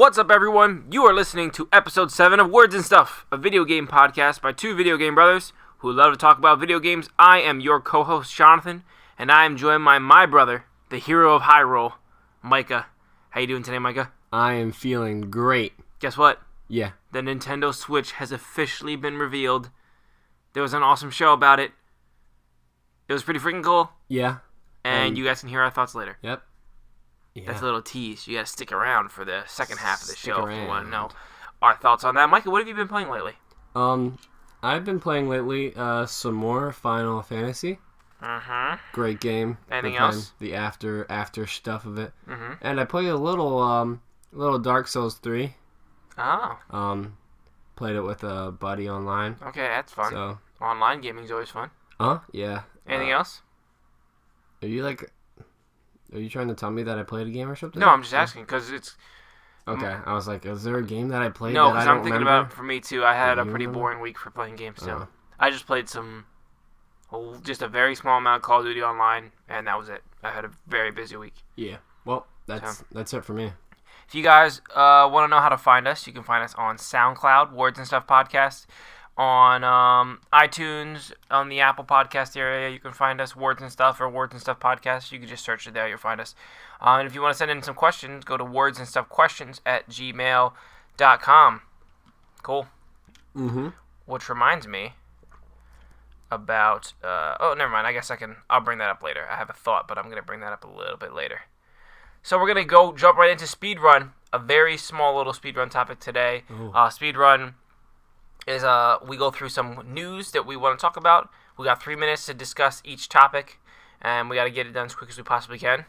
What's up, everyone? You are listening to episode 7 of Words and Stuff, a video game podcast by two video game brothers who love to talk about video games. I am your co-host, Jonathan, and I am joined by my brother, the hero of Hyrule, Micah. How you doing today, Micah? I am feeling great. Guess what? Yeah. The Nintendo Switch has officially been revealed. There was an awesome show about it. It was pretty freaking cool. Yeah. And you guys can hear our thoughts later. Yep. Yeah. That's a little tease. You gotta stick around for the second half of the show if you want to know our thoughts on that. Micah, what have you been playing lately? I've been playing lately some more Final Fantasy. Great game. Anything else? The after stuff of it. Mm-hmm. And I played a little Dark Souls 3. Oh. Played it with a buddy online. Okay, that's fun. So. Online gaming's always fun. Yeah. Anything else? Are you trying to tell me that I played a game or something? No, I'm just asking because it's... Okay, I was like, is there a game that I played No, that I because don't I'm thinking remember? about, for me too, I had a pretty remember? boring week for playing games too. I just played just a very small amount of Call of Duty Online, and that was it. I had a very busy week. Yeah, well, that's it for me. If you guys want to know how to find us, you can find us on SoundCloud, Words and Stuff Podcast. On iTunes, on the Apple Podcast area, you can find us, Words and Stuff or Words and Stuff Podcast. You can just search it there, you'll find us. And if you want to send in some questions, go to wordsandstuffquestions@gmail.com. Cool. Mm-hmm. Which reminds me about... never mind. I guess I'll bring that up later. I have a thought, but I'm going to bring that up a little bit later. So we're going to jump right into speedrun, a very small little speedrun topic today. Speedrun is we go through some news that we want to talk about. We got 3 minutes to discuss each topic, and we got to get it done as quick as we possibly can.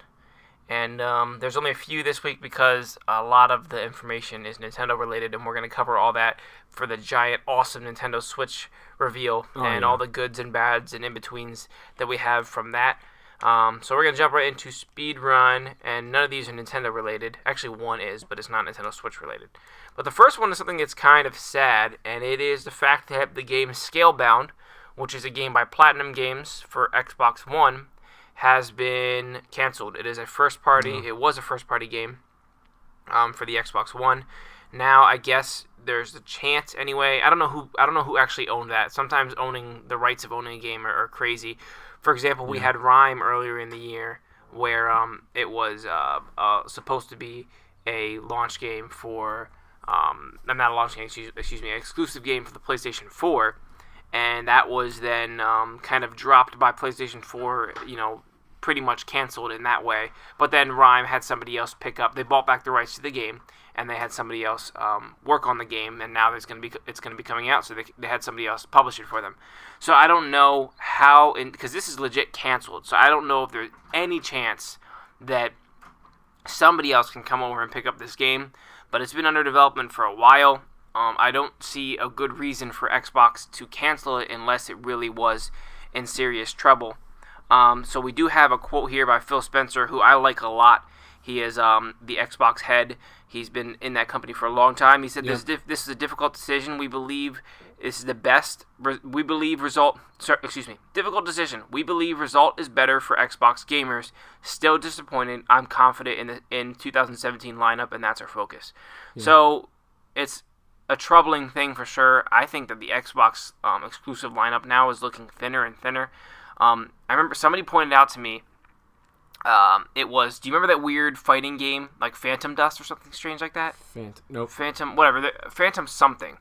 And there's only a few this week because a lot of the information is Nintendo related, and we're going to cover all that for the giant, awesome Nintendo Switch reveal all the goods and bads and in-betweens that we have from that. So we're going to jump right into speedrun, and none of these are Nintendo related. Actually, one is, but it's not Nintendo Switch related. But the first one is something that's kind of sad, and it is the fact that the game Scalebound, which is a game by Platinum Games for Xbox One, has been canceled. It is a first-party. It was a first-party game for the Xbox One. Now, I guess there's a chance anyway. I don't know who actually owned that. Sometimes owning the rights of owning a game are crazy. For example, we had Rime earlier in the year where it was supposed to be a launch game for not a launch game, excuse me, an exclusive game for the PlayStation 4, and that was then kind of dropped by PlayStation 4, pretty much canceled in that way. But then Rime had somebody else pick up. They bought back the rights to the game, and they had somebody else work on the game, and now it's going to be coming out, so they had somebody else publish it for them. So I don't know how, because this is legit canceled, so I don't know if there's any chance that somebody else can come over and pick up this game, but it's been under development for a while. I don't see a good reason for Xbox to cancel it unless it really was in serious trouble. So we do have a quote here by Phil Spencer, who I like a lot. He is the Xbox head. He's been in that company for a long time. He said, "This is a difficult decision. We believe this is the best. Difficult decision. We believe result is better for Xbox gamers. Still disappointed. I'm confident in 2017 lineup, and that's our focus." Yeah. So it's a troubling thing for sure. I think that the Xbox exclusive lineup now is looking thinner and thinner. I remember somebody pointed out to me. Do you remember that weird fighting game, like Phantom Dust or something strange like that? Phantom something.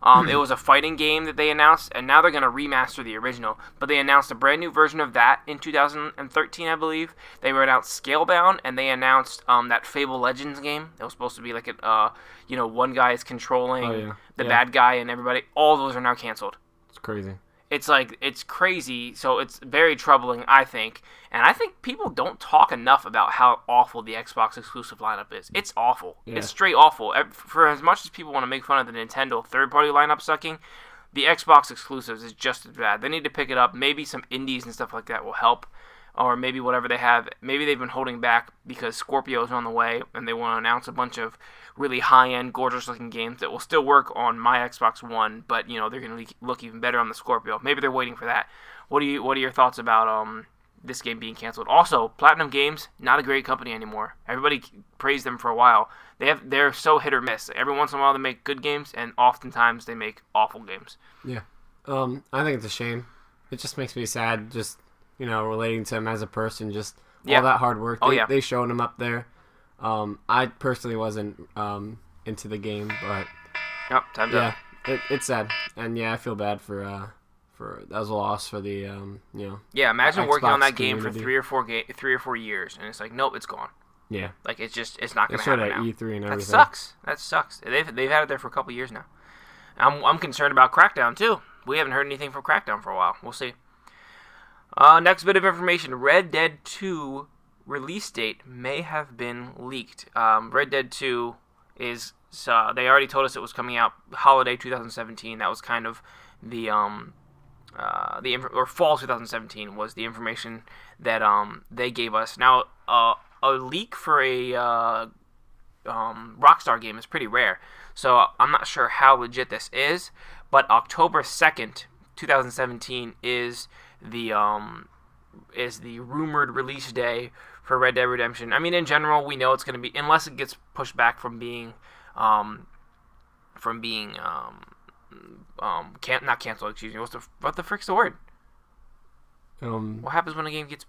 It was a fighting game that they announced, and now they're going to remaster the original. But they announced a brand new version of that in 2013, I believe. They announced Scalebound, and they announced that Fable Legends game. That was supposed to be like one guy is controlling the bad guy and everybody. All those are now canceled. It's crazy. It's crazy, so it's very troubling, I think. And I think people don't talk enough about how awful the Xbox exclusive lineup is. It's awful. Yeah. It's straight awful. For as much as people want to make fun of the Nintendo third-party lineup sucking, the Xbox exclusives is just as bad. They need to pick it up. Maybe some indies and stuff like that will help. Or maybe whatever they have. Maybe they've been holding back because Scorpio's on the way, and they want to announce a bunch of really high-end, gorgeous-looking games that will still work on my Xbox One, but they're going to look even better on the Scorpio. Maybe they're waiting for that. What are your thoughts about this game being canceled. Also, Platinum Games, not a great company anymore. Everybody praised them for a while. They're so hit or miss. Every once in a while they make good games, and oftentimes they make awful games. Yeah. I think it's a shame. It just makes me sad, just, relating to him as a person, just all that hard work. They showed him up there. I personally wasn't into the game, but yep, time's up. It's sad. And I feel bad for that was a loss for the Yeah, imagine Xbox working on that game community. for 3 or 4 years, and it's like, nope, it's gone. Yeah. Like it's not going to happen now. E3 and everything. That sucks. They've had it there for a couple years now. I'm concerned about Crackdown too. We haven't heard anything from Crackdown for a while. We'll see. Next bit of information: Red Dead 2 release date may have been leaked. Red Dead 2 is they already told us it was coming out holiday 2017. That was kind of the fall 2017 was the information that they gave us. Now a leak for a Rockstar game is pretty rare, so I'm not sure how legit this is. But October 2nd, 2017 is the rumored release day for Red Dead Redemption. I mean, in general, we know it's going to be, unless it gets pushed back from being not canceled. Excuse me. What the frick's the word? What happens when a game gets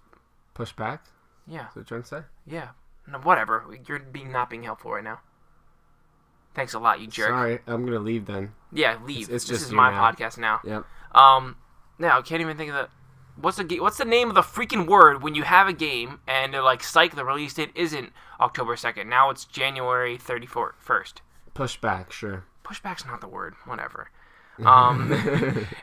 pushed back? Yeah. Is that what you're trying to say? Yeah. No, whatever. You're not being helpful right now. Thanks a lot, you jerk. Sorry, I'm gonna leave then. Yeah, leave. It's this just is my now. podcast now. Yep. Now I can't even think of the. What's the name of the freaking word when you have a game and they're like, psych, the release date isn't October 2nd. Now it's January 31st. Pushback, sure. Pushback's not the word. Whatever.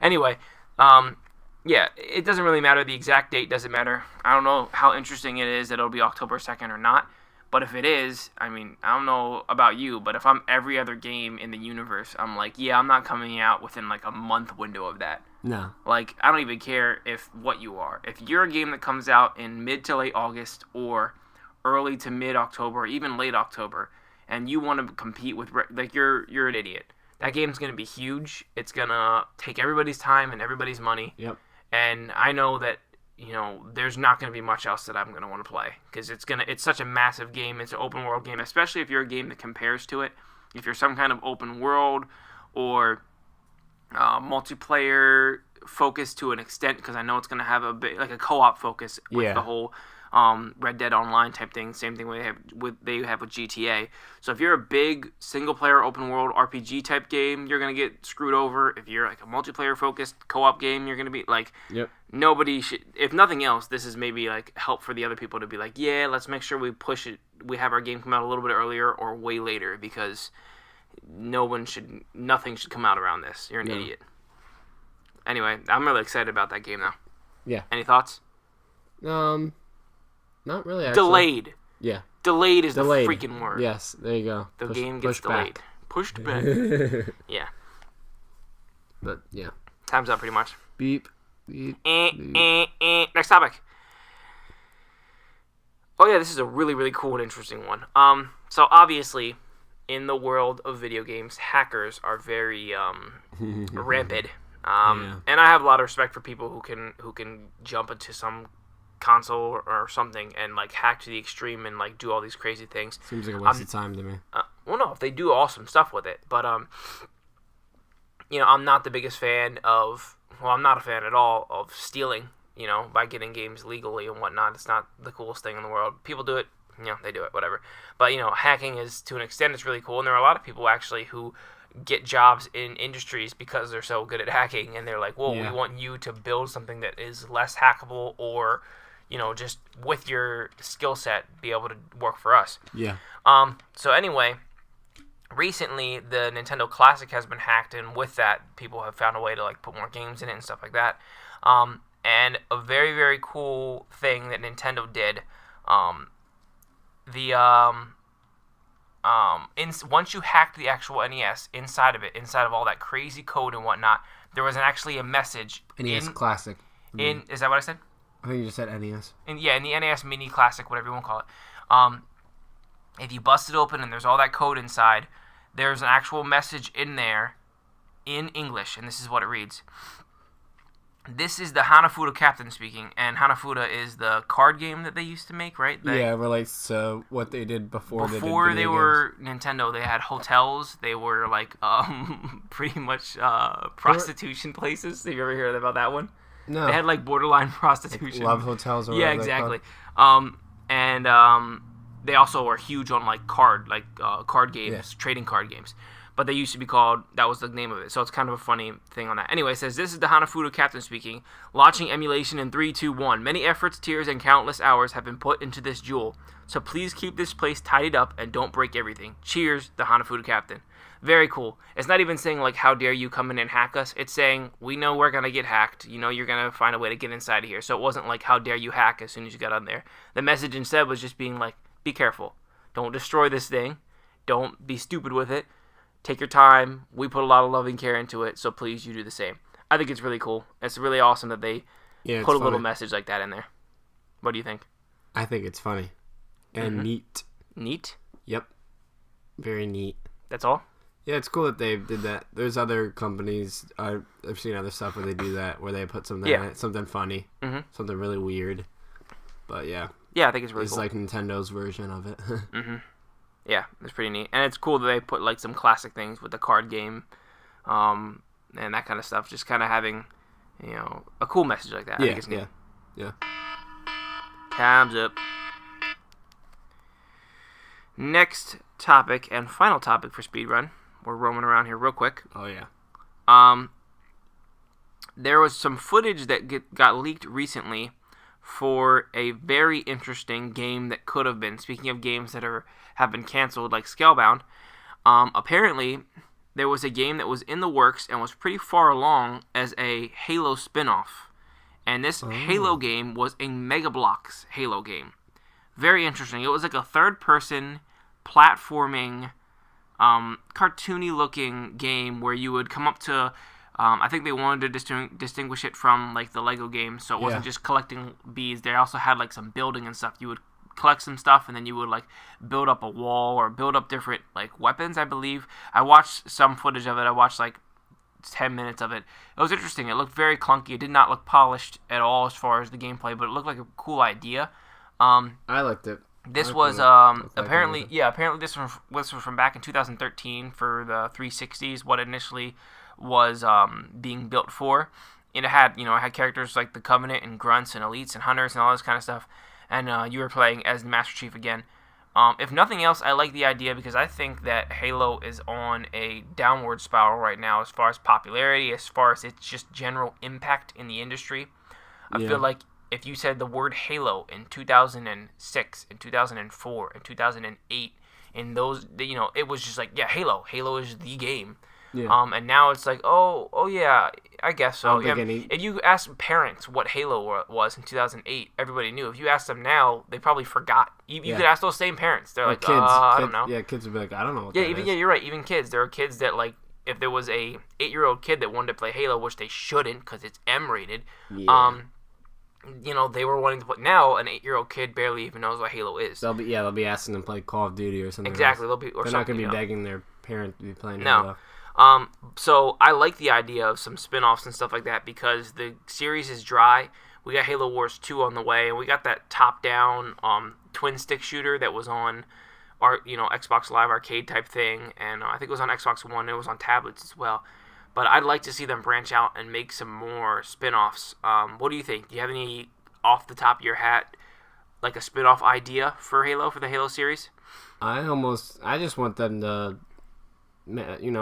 Anyway, yeah, it doesn't really matter. The exact date doesn't matter. I don't know how interesting it is that it'll be October 2nd or not. But if it is, I mean, I don't know about you, but if I'm every other game in the universe, I'm like, yeah, I'm not coming out within like a month window of that. No. Like, I don't even care what you are. If you're a game that comes out in mid to late August or early to mid October or even late October, and you want to compete with, like, you're an idiot. That game's going to be huge. It's going to take everybody's time and everybody's money. Yep. And I know that, there's not going to be much else that I'm going to want to play because it's such a massive game. It's an open world game, especially if you're a game that compares to it. If you're some kind of open world or multiplayer focus to an extent, because I know it's going to have a bit like a co-op focus with the whole Red Dead Online type thing. Same thing they have with GTA. So if you're a big single player open world RPG type game, you're going to get screwed over. If you're like a multiplayer focused co-op game, you're going to be like, nobody should. If nothing else, this is maybe like help for the other people to be like, yeah, let's make sure we push it. We have our game come out a little bit earlier or way later because nothing should come out around this. You're an idiot. Anyway, I'm really excited about that game though. Yeah. Any thoughts? Not really, actually. Delayed. Yeah. Delayed is the freaking word. Yes, there you go. The game gets delayed. Pushed back. Yeah. But, yeah. Time's up pretty much. Beep. Beep. Beep. Next topic. Oh, yeah, this is a really, really cool and interesting one. So, obviously, in the world of video games, hackers are very rampant. And I have a lot of respect for people who can jump into some console or something and like hack to the extreme and like do all these crazy things. Seems like a waste of time to me. Well, no, if they do awesome stuff with it, but I'm not the biggest fan of. Well, I'm not a fan at all of stealing. By getting games legally and whatnot. It's not the coolest thing in the world. People do it. They do it. Whatever. But hacking is, to an extent, it's really cool. And there are a lot of people actually who get jobs in industries because they're so good at hacking, and they're like, well, we want you to build something that is less hackable or just with your skill set be able to work for us. Yeah. So anyway, recently the Nintendo Classic has been hacked, and with that people have found a way to like put more games in it and stuff like that. And a very, very cool thing that Nintendo did, once you hacked the actual NES, inside of all that crazy code and whatnot, there was actually a message. NES Classic. Is that what I said? I think you just said NES. In the NES Mini Classic, whatever you want to call it. If you bust it open and there's all that code inside, there's an actual message in there in English, and this is what it reads. This is the Hanafuda captain speaking, and Hanafuda is the card game that they used to make, right? Yeah, it relates to what they did before they did Before they were games. Nintendo, they had hotels. They were like pretty much prostitution places. Have you ever heard about that one? No. They had like borderline prostitution. Like love hotels or yeah, exactly. And they also were huge on like card games, trading card games. But they used to be called, that was the name of it. So it's kind of a funny thing on that. Anyway, it says, this is the Hanafuda captain speaking, launching emulation in 3, 2, 1. Many efforts, tears, and countless hours have been put into this jewel. So please keep this place tidied up and don't break everything. Cheers, the Hanafuda captain. Very cool. It's not even saying, like, how dare you come in and hack us. It's saying, we know we're going to get hacked. You know you're going to find a way to get inside of here. So it wasn't like, how dare you hack as soon as you got on there. The message instead was just being like, be careful. Don't destroy this thing. Don't be stupid with it. Take your time. We put a lot of love and care into it, so please, you do the same. I think it's really cool. It's really awesome that they put a little message like that in there. What do you think? I think it's funny. And neat. Neat? Yep. Very neat. That's all? Yeah, it's cool that they did that. There's other companies, I've seen other stuff where they do that, where they put something in it, something funny, something really weird. But yeah. Yeah, I think it's really cool. It's like Nintendo's version of it. Yeah, it's pretty neat. And it's cool that they put like some classic things with the card game and that kind of stuff. Just kind of having, a cool message like that. I think it's neat. Yeah. Time's up. Next topic and final topic for Speedrun. We're roaming around here real quick. Oh, yeah. There was some footage that got leaked recently for a very interesting game that could have been. Speaking of games that have been canceled, like Scalebound, apparently there was a game that was in the works and was pretty far along as a Halo spin-off. And this Halo game was a Mega Bloks Halo game. Very interesting. It was like a third-person platforming, cartoony-looking game where you would come up to... I think they wanted to distinguish it from like the Lego game, so it wasn't just collecting beads. They also had like some building and stuff. You would collect some stuff, and then you would like build up a wall or build up different like weapons, I believe. I watched some footage of it. I watched like 10 minutes of it. It was interesting. It looked very clunky. It did not look polished at all as far as the gameplay, but it looked like a cool idea. I liked it. This was apparently this was from back in 2013 for the 360s. What initially was being built for. And it had characters like the Covenant and Grunts and Elites and Hunters and all this kind of stuff. And you were playing as the Master Chief again. If nothing else, I like the idea because I think that Halo is on a downward spiral right now as far as popularity, as far as its just general impact in the industry. I feel like if you said the word Halo in 2006, in 2004, in 2008, in those, it was just like, yeah, Halo. Halo is the game. Yeah. And now it's like, oh yeah, I guess so. Yeah. If you ask parents what Halo was in 2008, everybody knew. If you ask them now, they probably forgot. You could ask those same parents. They're like, I don't know. Yeah, kids would be like, I don't know what that is. Yeah, you're right. Even kids. There are kids that, like, if there was a 8-year-old kid that wanted to play Halo, which they shouldn't because it's M-rated, they were wanting to play. Now, an 8-year-old kid barely even knows what Halo is. They'll be asking them to play Call of Duty or something. Exactly. Else. They're not going to be begging their parent to be playing Halo. So I like the idea of some spin-offs and stuff like that because the series is dry. We got Halo Wars 2 on the way, and we got that top-down twin-stick shooter that was on our Xbox Live Arcade type thing, and I think it was on Xbox One. It was on tablets as well. But I'd like to see them branch out and make some more spin-offs. What do you think? Do you have any off the top of your hat, like a spin-off idea for Halo, for the Halo series? I just want them to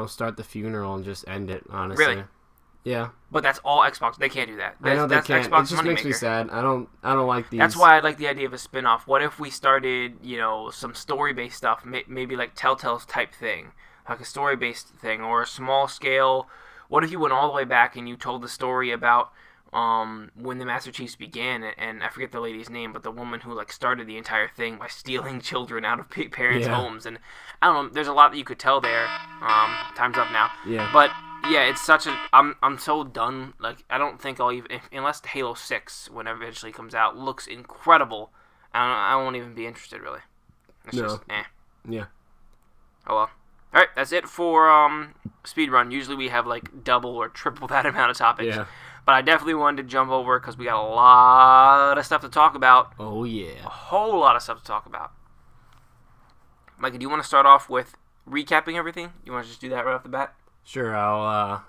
start the funeral and just end it, honestly. Really? Yeah. But that's all Xbox. They can't do that. I know they can't. Xbox it just makes me sad. I don't like these. That's why I like the idea of a spin-off. What if we started, some story-based stuff, maybe like Telltale's type thing, like a story-based thing, or a small scale. What if you went all the way back and you told the story about when the Master Chiefs began, and I forget the lady's name, but the woman who started the entire thing by stealing children out of parents' homes, and I don't know. There's a lot that you could tell there. Time's up now. Yeah. But yeah, it's such a. I'm so done. Like, I don't think I'll even, unless Halo 6, when it eventually comes out, looks incredible. I won't even be interested really. It's just Yeah. Oh well. All right, that's it for Speedrun. Usually we have double or triple that amount of topics. Yeah. But I definitely wanted to jump over because we got a lot of stuff to talk about. Oh, yeah. A whole lot of stuff to talk about. Micah, do you want to start off with recapping everything? You want to just do that right off the bat? Sure, I'll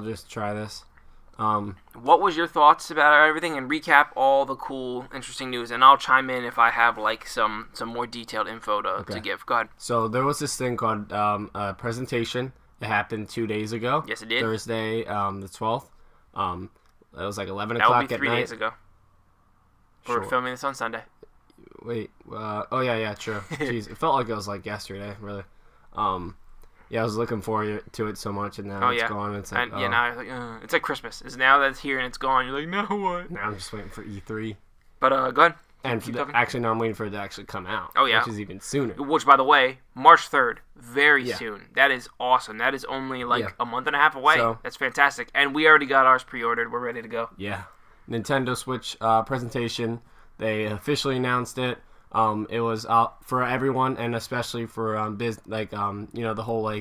just try this. What was your thoughts about everything, and recap all the cool, interesting news, and I'll chime in if I have like some more detailed info to give. Go ahead. So there was this thing called a presentation. It happened 2 days ago. Yes, it did. Thursday, the 12th. It was like 11 that o'clock would be at 3 night. days ago. We're filming this on Sunday. Wait. Oh yeah, true. Jeez, it felt like it was like yesterday, really. Yeah, I was looking forward to it so much, and now it's gone. And it's like, now it's like Christmas. It's now that it's here and it's gone. You're like, now what? Now I'm just waiting for E3. But go ahead. And actually, no, I'm waiting for it to actually come out. Oh yeah, which is even sooner. Which, by the way, March 3rd, very soon. That is awesome. That is only like a month and a half away. So, that's fantastic. And we already got ours pre-ordered. We're ready to go. Yeah, Nintendo Switch presentation. They officially announced it. It was for everyone, and especially for the whole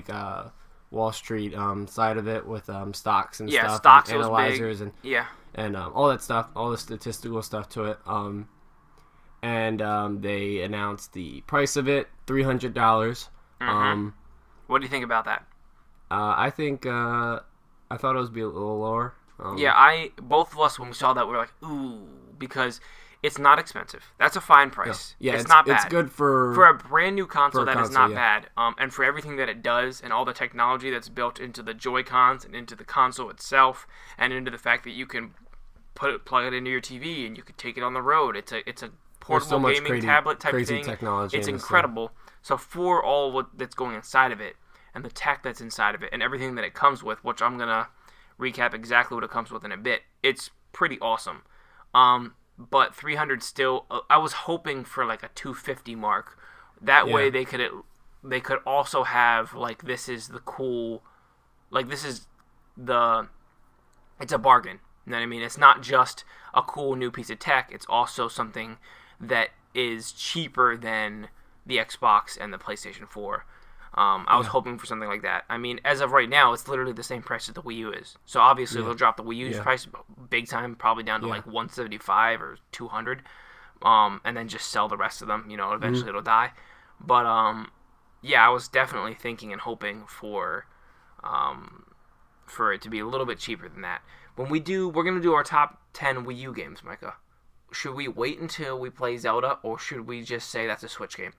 Wall Street side of it with stocks and stuff, stocks, and analyzers, and all that stuff, all the statistical stuff to it. And they announced the price of it, $300. Mm-hmm. What do you think about that? I think I thought it would be a little lower. Both of us when we saw that we were like, ooh, because it's not expensive. That's a fine price. Yeah, it's not bad. It's good for a brand new console. That is not bad. And for everything that it does, and all the technology that's built into the Joy-Cons and into the console itself, and into the fact that you can plug it into your TV and you could take it on the road. It's a portable gaming tablet type thing. Technology. It's incredible. So for all that's going inside of it, and the tech that's inside of it, and everything that it comes with, which I'm gonna recap exactly what it comes with in a bit, it's pretty awesome. But 300 still, I was hoping for like a 250 mark. That way they could also have like, this is the cool, like it's a bargain. You know what I mean? It's not just a cool new piece of tech. It's also something that is cheaper than the Xbox and the PlayStation 4. I was hoping for something like that. I mean, as of right now, it's literally the same price as the Wii U is. So obviously they'll drop the Wii U's price big time, probably down to like 175 or 200, and then just sell the rest of them. Eventually it'll die. But I was definitely thinking and hoping for it to be a little bit cheaper than that. We're gonna do our top 10 Wii U games, Micah. Should we wait until we play Zelda, or should we just say that's a Switch game?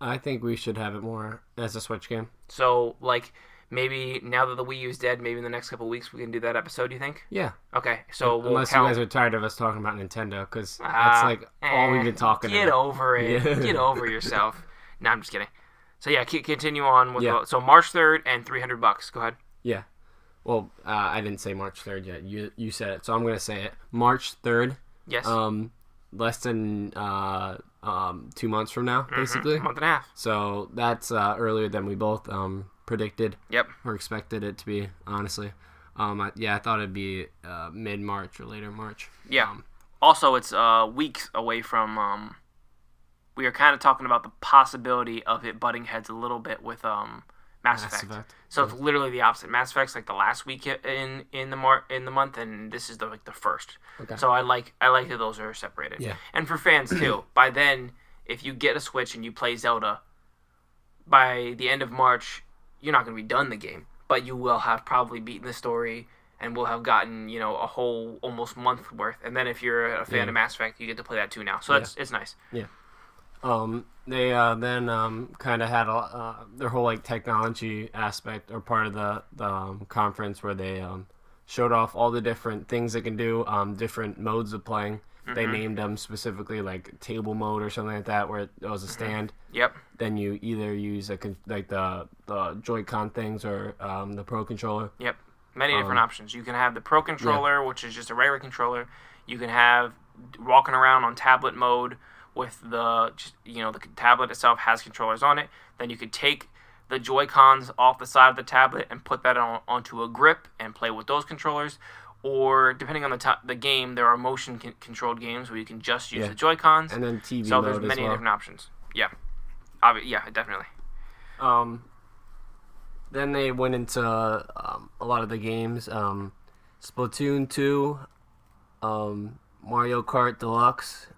I think we should have it more as a Switch game. So, maybe now that the Wii U's dead, maybe in the next couple of weeks we can do that episode, do you think? Yeah. Okay, so unless you guys are tired of us talking about Nintendo, because that's all we've been talking about. Get over it. Yeah. Get over yourself. No, I'm just kidding. So, continue on with so March 3rd and $300. Go ahead. Yeah. Well, I didn't say March 3rd yet. You said it, so I'm going to say it. March 3rd. Yes. Less than 2 months from now, basically. A month and a half. So that's earlier than we both predicted. Yep. Or expected it to be, honestly. I thought it'd be mid-March or later March. Yeah. Also, it's weeks away from... we are kind of talking about the possibility of it butting heads a little bit with Mass Effect. So it's literally the opposite. Mass Effect's like the last week in the month, and this is the first. Okay. So I like that those are separated. Yeah. And for fans too. By then, if you get a Switch and you play Zelda, by the end of March, you're not going to be done the game, but you will have probably beaten the story and will have gotten a whole almost month worth. And then if you're a fan of Mass Effect, you get to play that too now. So it's nice. Yeah. They then kind of had their whole technology aspect or part of the conference where they showed off all the different things it can do, different modes of playing. Mm-hmm. They named them specifically like table mode or something like that, where it was a stand. Yep. Then you either use the Joy-Con things or the Pro controller. Yep. Many different options. You can have the Pro controller, which is just a regular controller. You can have walking around on tablet mode with the tablet itself has controllers on it. Then you could take the Joy-Cons off the side of the tablet and put that onto a grip and play with those controllers. Or depending on the game, there are motion controlled games where you can just use the Joy-Cons. And then TV so mode there's many as well. different options. Yeah. Definitely. Then they went into a lot of the games. Splatoon 2, Mario Kart Deluxe,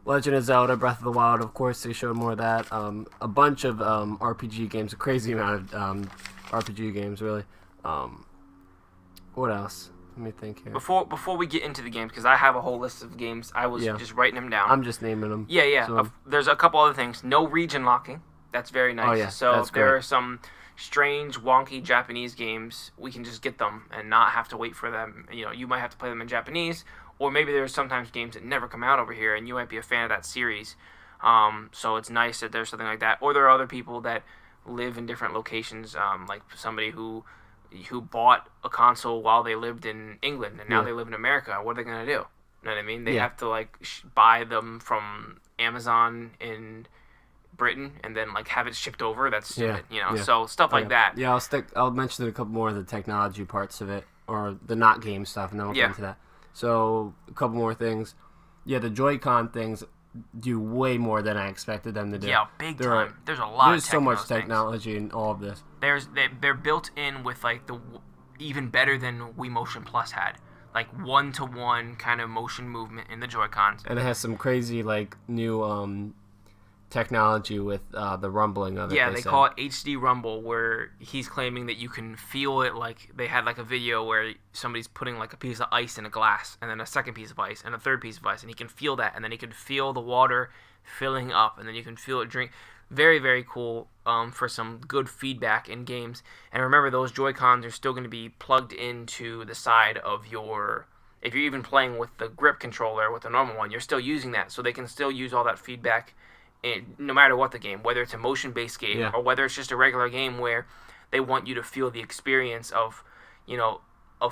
Legend of Zelda Breath of the Wild. Of course, they showed more of that. A bunch of RPG games, a crazy amount of RPG games, really. What else? Let me think here. Before we get into the games, because I have a whole list of games, I was just writing them down. I'm just naming them. Yeah. So. There's a couple other things. No region locking. That's very nice. Oh, yeah. So if there are some strange, wonky Japanese games, we can just get them and not have to wait for them. You might have to play them in Japanese, or maybe there's sometimes games that never come out over here, and you might be a fan of that series. So it's nice that there's something like that. Or there are other people that live in different locations, like somebody who bought a console while they lived in England, and now they live in America. What are they going to do? You know what I mean? They have to buy them from Amazon in Britain and then have it shipped over. That's stupid, So stuff like that. Yeah, I'll mention a couple more of the technology parts of it, or the not game stuff, and then we'll get into that. So a couple more things. Yeah, the Joy-Con things do way more than I expected them to do. Yeah, big time. There's a lot. There's so much technology in all of this. They're built in with the even better than Wii Motion Plus had, 1-to-1 kind of motion movement in the Joy-Cons. And it has some crazy new technology with the rumbling of it. Yeah, they call it HD Rumble, where he's claiming that you can feel it. They had a video where somebody's putting a piece of ice in a glass, and then a second piece of ice, and a third piece of ice, and he can feel that, and then he can feel the water filling up, and then you can feel it drink. Very, very cool for some good feedback in games. And remember, those Joy-Cons are still going to be plugged into the side of your... If you're even playing with the grip controller, with the normal one, you're still using that, so they can still use all that feedback no matter what the game, whether it's a motion-based game or whether it's just a regular game where they want you to feel the experience of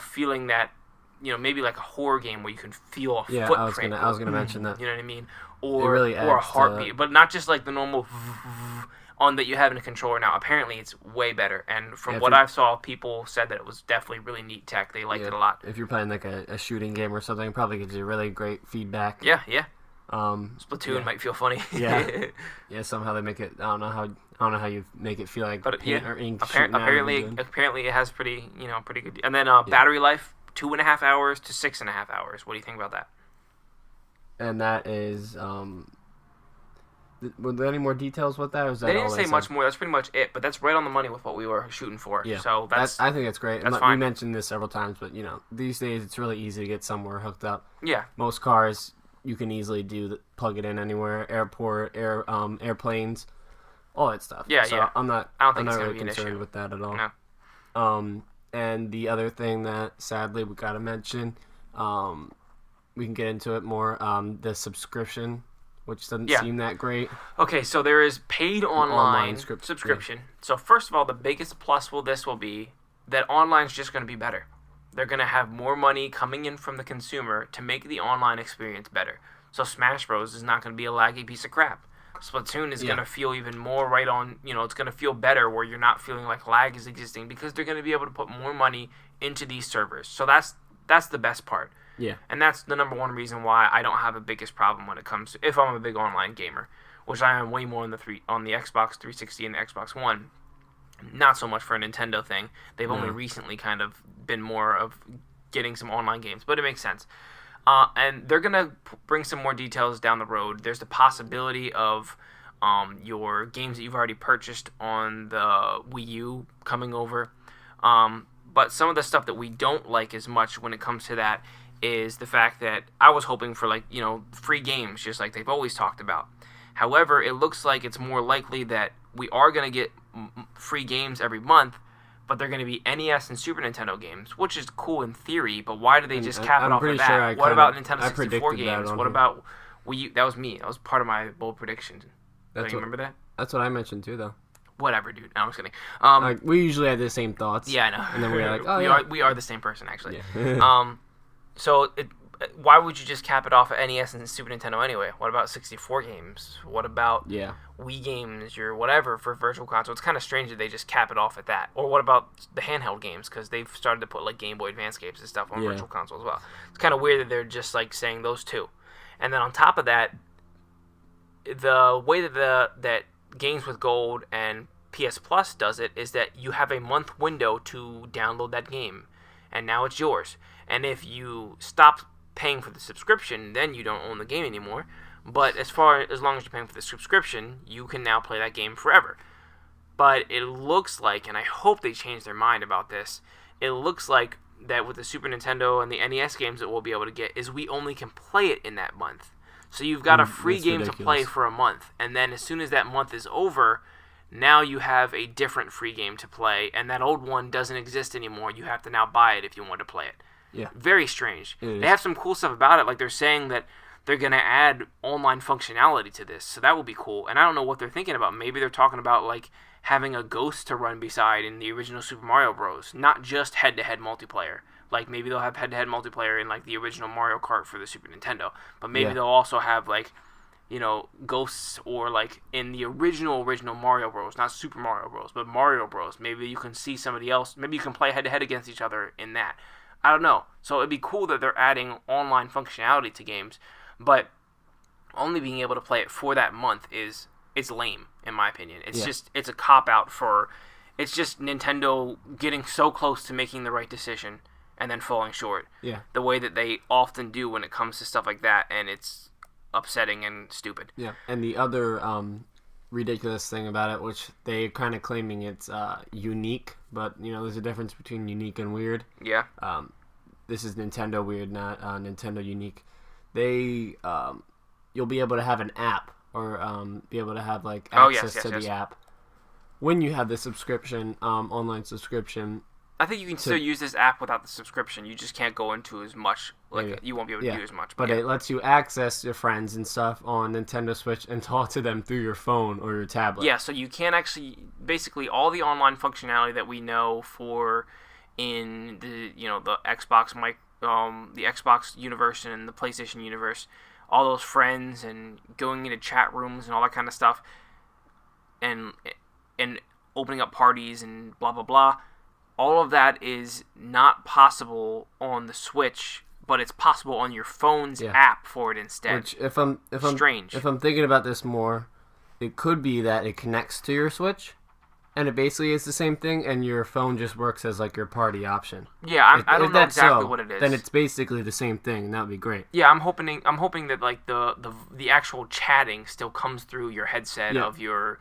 feeling that, maybe like a horror game where you can feel a footprint. I was gonna mention that. You know what I mean? Or a heartbeat, but not just the normal on that you have in a controller now. Apparently, it's way better. And from what I saw, people said that it was definitely really neat tech. They liked it a lot. If you're playing a shooting game or something, it probably gives you really great feedback. Yeah. Splatoon might feel funny. Yeah. Somehow they make it. I don't know how you make it feel like paint or ink. Apparently, it has pretty good. And then battery life, 2.5 hours to 6.5 hours. What do you think about that? And that is. Were there any more details with that? Or was that they didn't say much more. That's pretty much it. But that's right on the money with what we were shooting for. Yeah. So I think that's great. That's fine. We mentioned this several times, but these days it's really easy to get somewhere hooked up. Yeah. Most cars. You can easily plug it in anywhere, airport, airplanes, all that stuff. Yeah, so yeah. I'm not really concerned with that at all. No. And the other thing that sadly we gotta mention, we can get into it more. The subscription, which doesn't seem that great. Okay, so there is paid online subscription. Yeah. So first of all, the biggest plus will be that online is just going to be better. They're going to have more money coming in from the consumer to make the online experience better. So Smash Bros. Is not going to be a laggy piece of crap. Splatoon is going to feel even more right on, it's going to feel better where you're not feeling like lag is existing because they're going to be able to put more money into these servers. So that's the best part. Yeah. And that's the number one reason why I don't have a biggest problem when it comes to, if I'm a big online gamer, which I am way more on the Xbox 360 and the Xbox One. Not so much for a Nintendo thing. They've only recently kind of been more of getting some online games, but it makes sense. And they're going to bring some more details down the road. There's the possibility of your games that you've already purchased on the Wii U coming over. But some of the stuff that we don't like as much when it comes to that is the fact that I was hoping for free games, just like they've always talked about. However, it looks like it's more likely that we are going to get free games every month, but they're going to be NES and Super Nintendo games, which is cool in theory, but why do they just cap it off at that? What about Nintendo 64 games? What about Wii U? That was me. That was part of my bold prediction. Do you remember that? That's what I mentioned too, though. Whatever, dude. No, I'm just kidding. We usually had the same thoughts. Yeah, I know. And then we were like, we are the same person, actually. Yeah. Why would you just cap it off at NES and Super Nintendo anyway? What about 64 games? What about Wii games or whatever for Virtual Console? It's kind of strange that they just cap it off at that. Or what about the handheld games? Because they've started to put Game Boy Advance games and stuff on Virtual Console as well. It's kind of weird that they're just saying those two. And then on top of that, the way that Games with Gold and PS Plus does it is that you have a month window to download that game. and now it's yours. And if you stop paying for the subscription, then you don't own the game anymore. But as long as you're paying for the subscription, you can now play that game forever. But it looks like, and I hope they change their mind about this, it looks like that with the Super Nintendo and the NES games that we'll be able to get is we only can play it in that month. So you've got a free game ridiculous. To play for a month, and then as soon as that month is over, now you have a different free game to play, and that old one doesn't exist anymore. You have to now buy it if you want to play it. Yeah. Very strange. They have some cool stuff about it, like they're saying that they're going to add online functionality to this, so that will be cool. And I don't know what they're thinking about. Maybe they're talking about like having a ghost to run beside in the original Super Mario Bros. Not just head-to-head multiplayer. Like maybe they'll have head-to-head multiplayer in like the original Mario Kart for the Super Nintendo, but maybe they'll also have like, you know, ghosts, or like in the original Mario Bros. Not Super Mario Bros. But Mario Bros. Maybe you can see somebody else. Maybe you can play head-to-head against each other in that. I don't know. So it'd be cool that they're adding online functionality to games, but only being able to play it for that month it's lame, in my opinion. It's a cop-out for... It's just Nintendo getting so close to making the right decision and then falling short. Yeah. The way that they often do when it comes to stuff like that, and it's upsetting and stupid. Yeah. And the other ridiculous thing about it, which they kind of claiming it's unique, but you know there's a difference between unique and weird. Yeah. This is Nintendo weird, not Nintendo unique. They you'll be able to have an app, or be able to have like access to the app when you have the subscription, online subscription. I think you can still use this app without the subscription. You just can't go into as much. You won't be able to do as much. But it lets you access your friends and stuff on Nintendo Switch and talk to them through your phone or your tablet. Yeah, so you can actually... Basically, all the online functionality that we know for in the Xbox the Xbox universe and the PlayStation universe, all those friends and going into chat rooms and all that kind of stuff, and opening up parties and blah, blah, blah, all of that is not possible on the Switch, but it's possible on your phone's app for it instead. Which, if I'm strange. If I'm thinking about this more, it could be that it connects to your Switch, and it basically is the same thing, and your phone just works as like your party option. Yeah, I don't know exactly what it is. Then it's basically the same thing, and that would be great. Yeah, I'm hoping that like the actual chatting still comes through your headset of your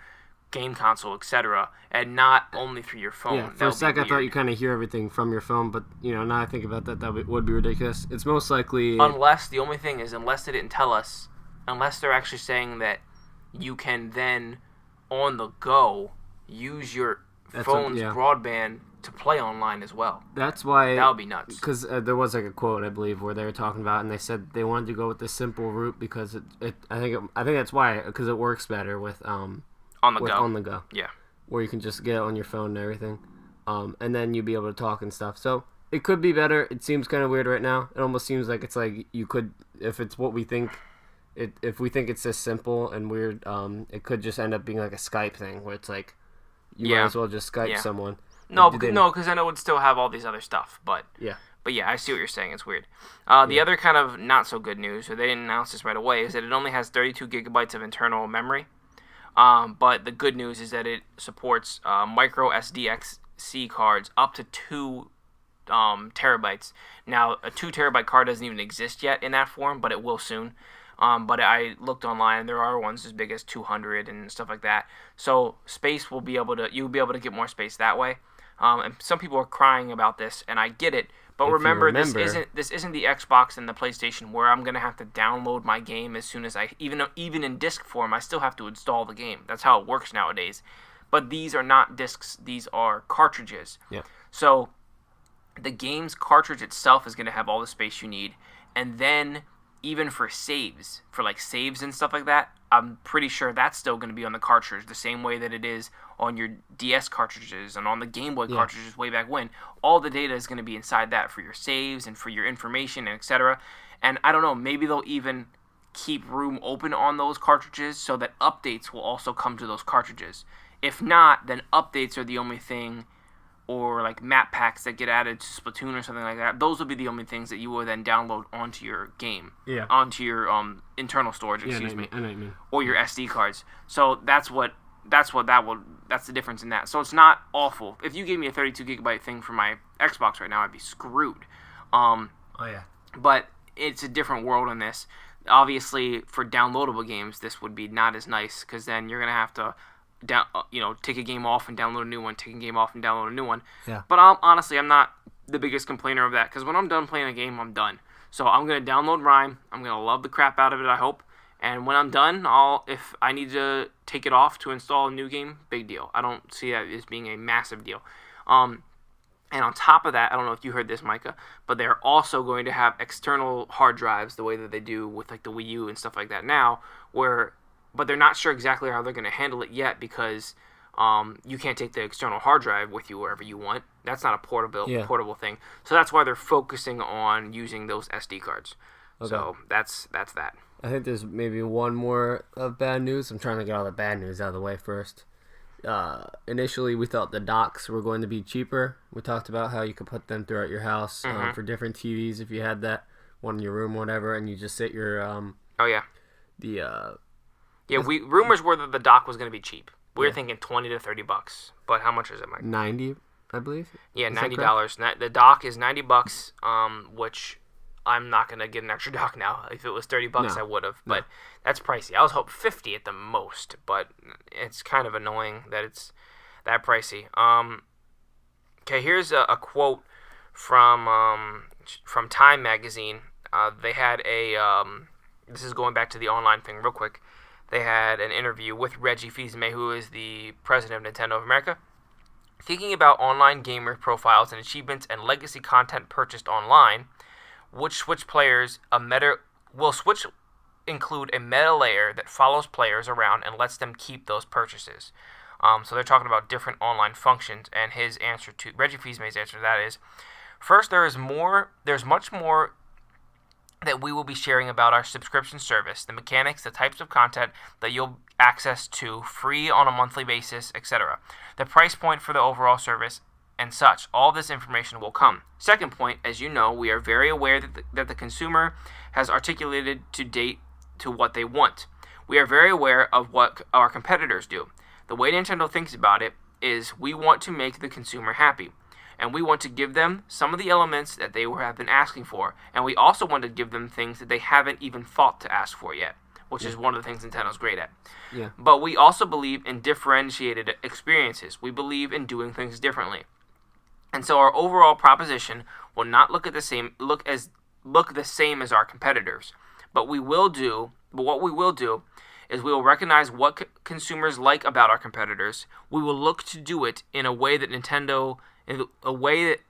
game console, etc., and not only through your phone. Yeah, for a sec I thought you kind of hear everything from your phone, but now I think about that would be ridiculous. It's most likely... Unless they didn't tell us, unless they're actually saying that you can then, on the go, use your phone's broadband to play online as well. That's why... That would be nuts. Because there was like a quote, I believe, where they were talking about, and they said they wanted to go with the simple route because I think that's why, because it works better with... On the go. Yeah. Where you can just get it on your phone and everything. And then you'll be able to talk and stuff. So it could be better. It seems kind of weird right now. It almost seems like it's like you could, if it's what we think, if we think it's just simple and weird, it could just end up being like a Skype thing where it's like you might as well just Skype someone. No, because then it would still have all these other stuff. But yeah, I see what you're saying. It's weird. The other kind of not so good news, or they didn't announce this right away, is that it only has 32 gigabytes of internal memory. But the good news is that it supports micro SDXC cards up to 2 terabytes. Now, a 2 terabyte card doesn't even exist yet in that form, but it will soon. But I looked online, and there are ones as big as 200 and stuff like that. So you'll be able to get more space that way. And some people are crying about this, and I get it. But remember, this isn't the Xbox and the PlayStation where I'm gonna have to download my game as soon as even in disc form, I still have to install the game. That's how it works nowadays. But these are not discs; these are cartridges. Yeah. So the game's cartridge itself is gonna have all the space you need, and then even for saves and stuff like that, I'm pretty sure that's still going to be on the cartridge the same way that it is on your DS cartridges and on the Game Boy cartridges way back when. All the data is going to be inside that for your saves and for your information and etc. And I don't know, maybe they'll even keep room open on those cartridges so that updates will also come to those cartridges. If not, then updates are the only thing, or like map packs that get added to Splatoon or something like that. Those will be the only things that you will then download onto your game. Yeah. Onto your internal storage, excuse me. I know what you mean. Or your SD cards. So that's what that's the difference in that. So it's not awful. If you gave me a 32 gigabyte thing for my Xbox right now, I'd be screwed. Oh yeah. But it's a different world in this. Obviously, for downloadable games, this would be not as nice because then you're gonna have to take a game off and download a new one, take a game off and download a new one. Yeah. But honestly, I'm not the biggest complainer of that because when I'm done playing a game, I'm done. So I'm gonna download Rime. I'm gonna love the crap out of it, I hope. And when I'm done, if I need to take it off to install a new game, big deal. I don't see that as being a massive deal. And on top of that, I don't know if you heard this, Micah, but they're also going to have external hard drives the way that they do with like the Wii U and stuff like that now, but they're not sure exactly how they're going to handle it yet because you can't take the external hard drive with you wherever you want. That's not a portable thing. So that's why they're focusing on using those SD cards. Okay. So that's that. I think there's maybe one more of bad news. I'm trying to get all the bad news out of the way first. Initially, we thought the docks were going to be cheaper. We talked about how you could put them throughout your house for different TVs if you had that one in your room or whatever, and you just sit your rumors were that the dock was going to be cheap. We were thinking $20 to $30, but how much is it, Mike? $90, I believe. Yeah, $90. The dock is $90, which I'm not going to get an extra dock now. If it was $30, I would have, but that's pricey. I was hoping $50 at the most, but it's kind of annoying that it's that pricey. Okay, here's a quote from Time Magazine. They had this is going back to the online thing real quick. They had an interview with Reggie Fils-Aimé, who is the president of Nintendo of America. Thinking about online gamer profiles and achievements and legacy content purchased online, which Switch players will Switch include a meta layer that follows players around and lets them keep those purchases. So they're talking about different online functions, and Reggie Fils-Aimé's answer to that is, first, there's much more that we will be sharing about our subscription service, the mechanics, the types of content that you'll access to free on a monthly basis, etc. The price point for the overall service and such. All this information will come. Second point, as you know, we are very aware that the consumer has articulated to date to what they want. We are very aware of what our competitors do. The way Nintendo thinks about it is we want to make the consumer happy. And we want to give them some of the elements that they have been asking for. And we also want to give them things that they haven't even thought to ask for yet, which is one of the things Nintendo's great at. Yeah. But we also believe in differentiated experiences. We believe in doing things differently. And so our overall proposition will not look the same as our competitors. But what we will do is we will recognize what consumers like about our competitors. We will look to do it in a way that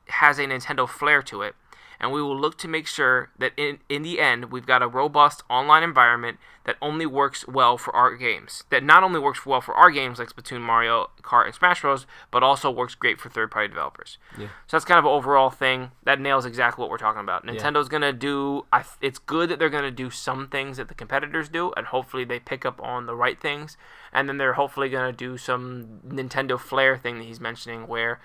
has a Nintendo flair to it, and we will look to make sure that in the end we've got a robust online environment that only works well for our games. That not only works well for our games like Splatoon, Mario Kart, and Smash Bros, but also works great for third-party developers. Yeah. So that's kind of an overall thing. That nails exactly what we're talking about. Nintendo's going to do... it's good that they're going to do some things that the competitors do, and hopefully they pick up on the right things. And then they're hopefully going to do some Nintendo flair thing that he's mentioning where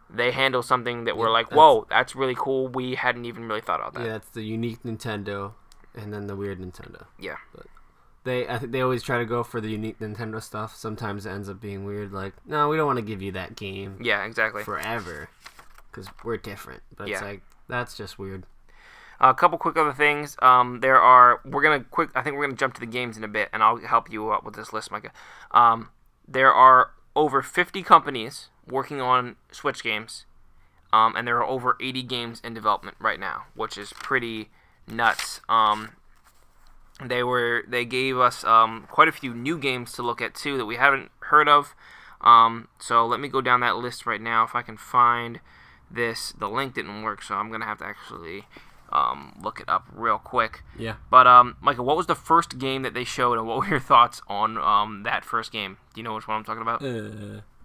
they handle something that we're like, whoa, that's really cool. We hadn't even really thought about that. Yeah, it's the unique Nintendo and then the weird Nintendo. Yeah. But I think they always try to go for the unique Nintendo stuff. Sometimes it ends up being weird. Like, no, we don't want to give you that game. Yeah, exactly. Forever. Because we're different. But it's like, that's just weird. A couple quick other things. I think we're gonna jump to the games in a bit, and I'll help you out with this list, Micah. There are over 50 companies working on Switch games, and there are over 80 games in development right now, which is pretty nuts. They gave us quite a few new games to look at too that we haven't heard of. So let me go down that list right now if I can find this. The link didn't work, so I'm gonna have to actually look it up real quick. Yeah. But Michael, what was the first game that they showed, and what were your thoughts on that first game? Do you know which one I'm talking about?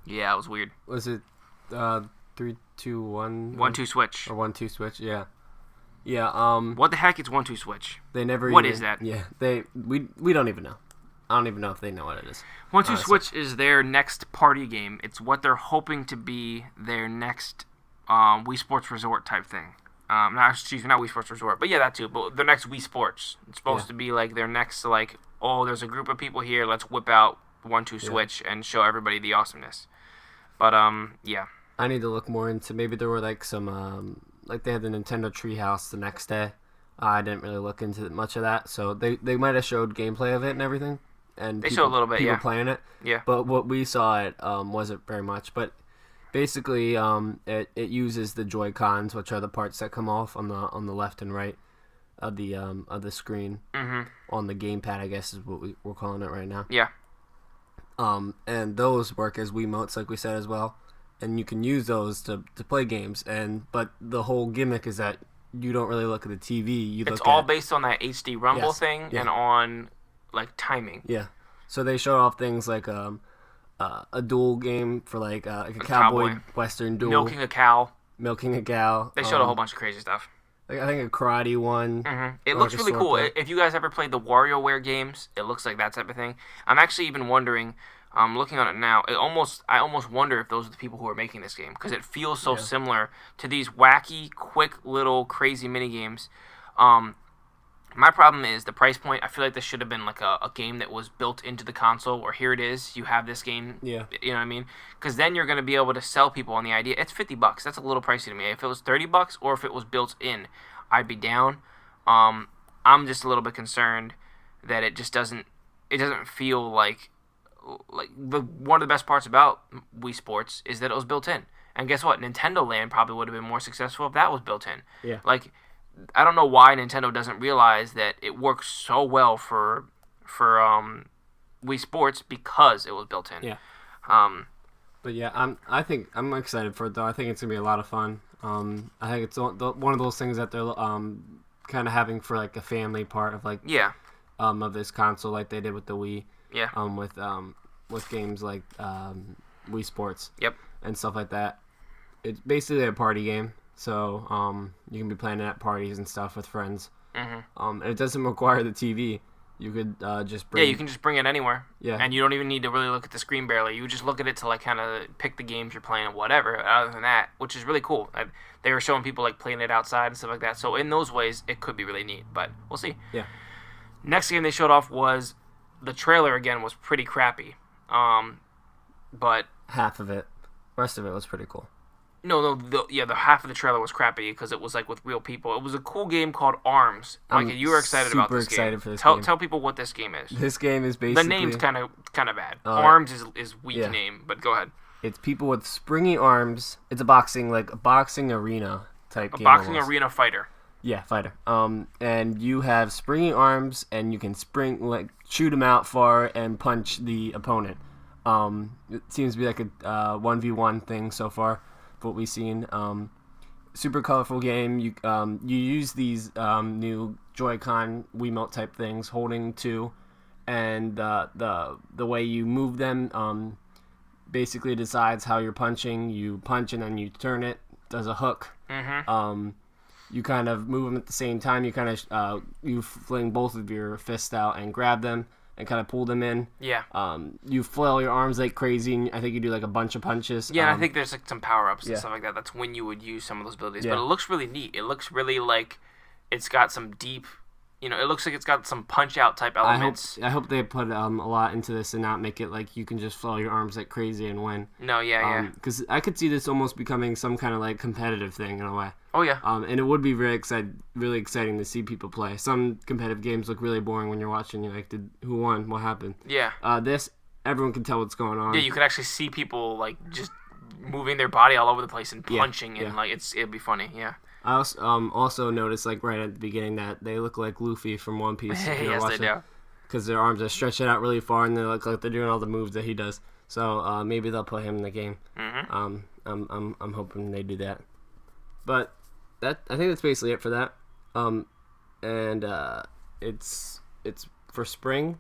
Yeah, it was weird. Was it 3, 2, 1? 1-2 switch. Or 1-2 switch? Yeah. Yeah. What the heck is 1-2 switch? They never. What is that? Yeah. We don't even know. I don't even know if they know what it is. 1-2 switch is their next party game. It's what they're hoping to be their next Wii Sports Resort type thing. Not Wii Sports Resort, but yeah, that too. But their next Wii Sports. It's supposed to be like their next, like, oh, there's a group of people here. Let's whip out 1-2 switch and show everybody the awesomeness. But yeah. I need to look more into, maybe there were like some like they had the Nintendo Treehouse the next day. I didn't really look into much of that, so they might have showed gameplay of it and everything, and they showed a little bit, people playing it. Yeah. But what we saw it wasn't very much. But basically, it uses the Joy-Cons, which are the parts that come off on the left and right of the screen on the gamepad, I guess is what we're calling it right now. Yeah. And those work as Wiimotes, like we said as well, and you can use those to play games. But the whole gimmick is that you don't really look at the TV. It's all based on that HD rumble thing and on like timing. Yeah. So they showed off things like a duel game for like a cowboy western duel. Milking a cow. They showed a whole bunch of crazy stuff. I think a karate one. It looks really cool. If you guys ever played the WarioWare games, it looks like that type of thing. I'm actually even wondering, looking on it now, I almost wonder if those are the people who are making this game, because it feels so similar to these wacky, quick, little, crazy mini games. My problem is the price point. I feel like this should have been like a game that was built into the console, or here it is, you have this game. Yeah. You know what I mean? Because then you're going to be able to sell people on the idea. It's $50. That's a little pricey to me. If it was $30 or if it was built in, I'd be down. I'm just a little bit concerned that it doesn't feel like one of the best parts about Wii Sports is that it was built in. And guess what? Nintendo Land probably would have been more successful if that was built in. Yeah. Like, I don't know why Nintendo doesn't realize that it works so well for Wii Sports because it was built in. Yeah. But yeah, I'm excited for it though. I think it's gonna be a lot of fun. I think it's one of those things that they're kind of having for like a family part of like of this console, like they did with the Wii. Yeah. With games like Wii Sports. Yep. And stuff like that. It's basically a party game. So you can be playing it at parties and stuff with friends. And it doesn't require the TV. You could just bring... Yeah, you can just bring it anywhere. Yeah. And you don't even need to really look at the screen barely. You just look at it to like kind of pick the games you're playing and whatever. Other than that, which is really cool. They were showing people like playing it outside and stuff like that. So in those ways, it could be really neat. But we'll see. Yeah. Next game they showed off was... The trailer, again, was pretty crappy. But... Half of it. The rest of it was pretty cool. No, the half of the trailer was crappy because it was like with real people. It was a cool game called ARMS. Like you were excited about this game. Super excited for this game. Tell people what this game is. This game is basically... The name's kind of bad. ARMS is weak name, but go ahead. It's people with springy arms. It's a boxing arena type game. A boxing arena fighter. Yeah, fighter. And you have springy arms, and you can shoot them out far and punch the opponent. It seems to be like a 1v1 thing so far. What we've seen, super colorful game. You use these new Joy-Con Wiimote type things, holding two, and the way you move them basically decides how you're punching. You punch and then you turn it. Does a hook. You kind of move them at the same time. You kind of you fling both of your fists out and grab them and kind of pull them in. Yeah. You flail your arms like crazy, and I think you do like a bunch of punches. Yeah, and I think there's like some power-ups and stuff like that. That's when you would use some of those abilities. But it looks really neat. It looks really like it's got some deep... it looks like it's got some punch-out type elements. I hope they put a lot into this and not make it like you can just flail your arms like crazy and win. No, yeah. Because I could see this almost becoming some kind of like competitive thing in a way. Oh, yeah. And it would be really exciting to see people play. Some competitive games look really boring when you're watching. You're like, who won? What happened? Yeah. This, everyone can tell what's going on. Yeah, you could actually see people like just moving their body all over the place and punching and like it'd be funny. Yeah. I also noticed like right at the beginning that they look like Luffy from One Piece. Yes, they do. Because their arms are stretching out really far and they look like they're doing all the moves that he does. So maybe they'll put him in the game. I'm hoping they do that. But I think that's basically it for that. And it's for spring.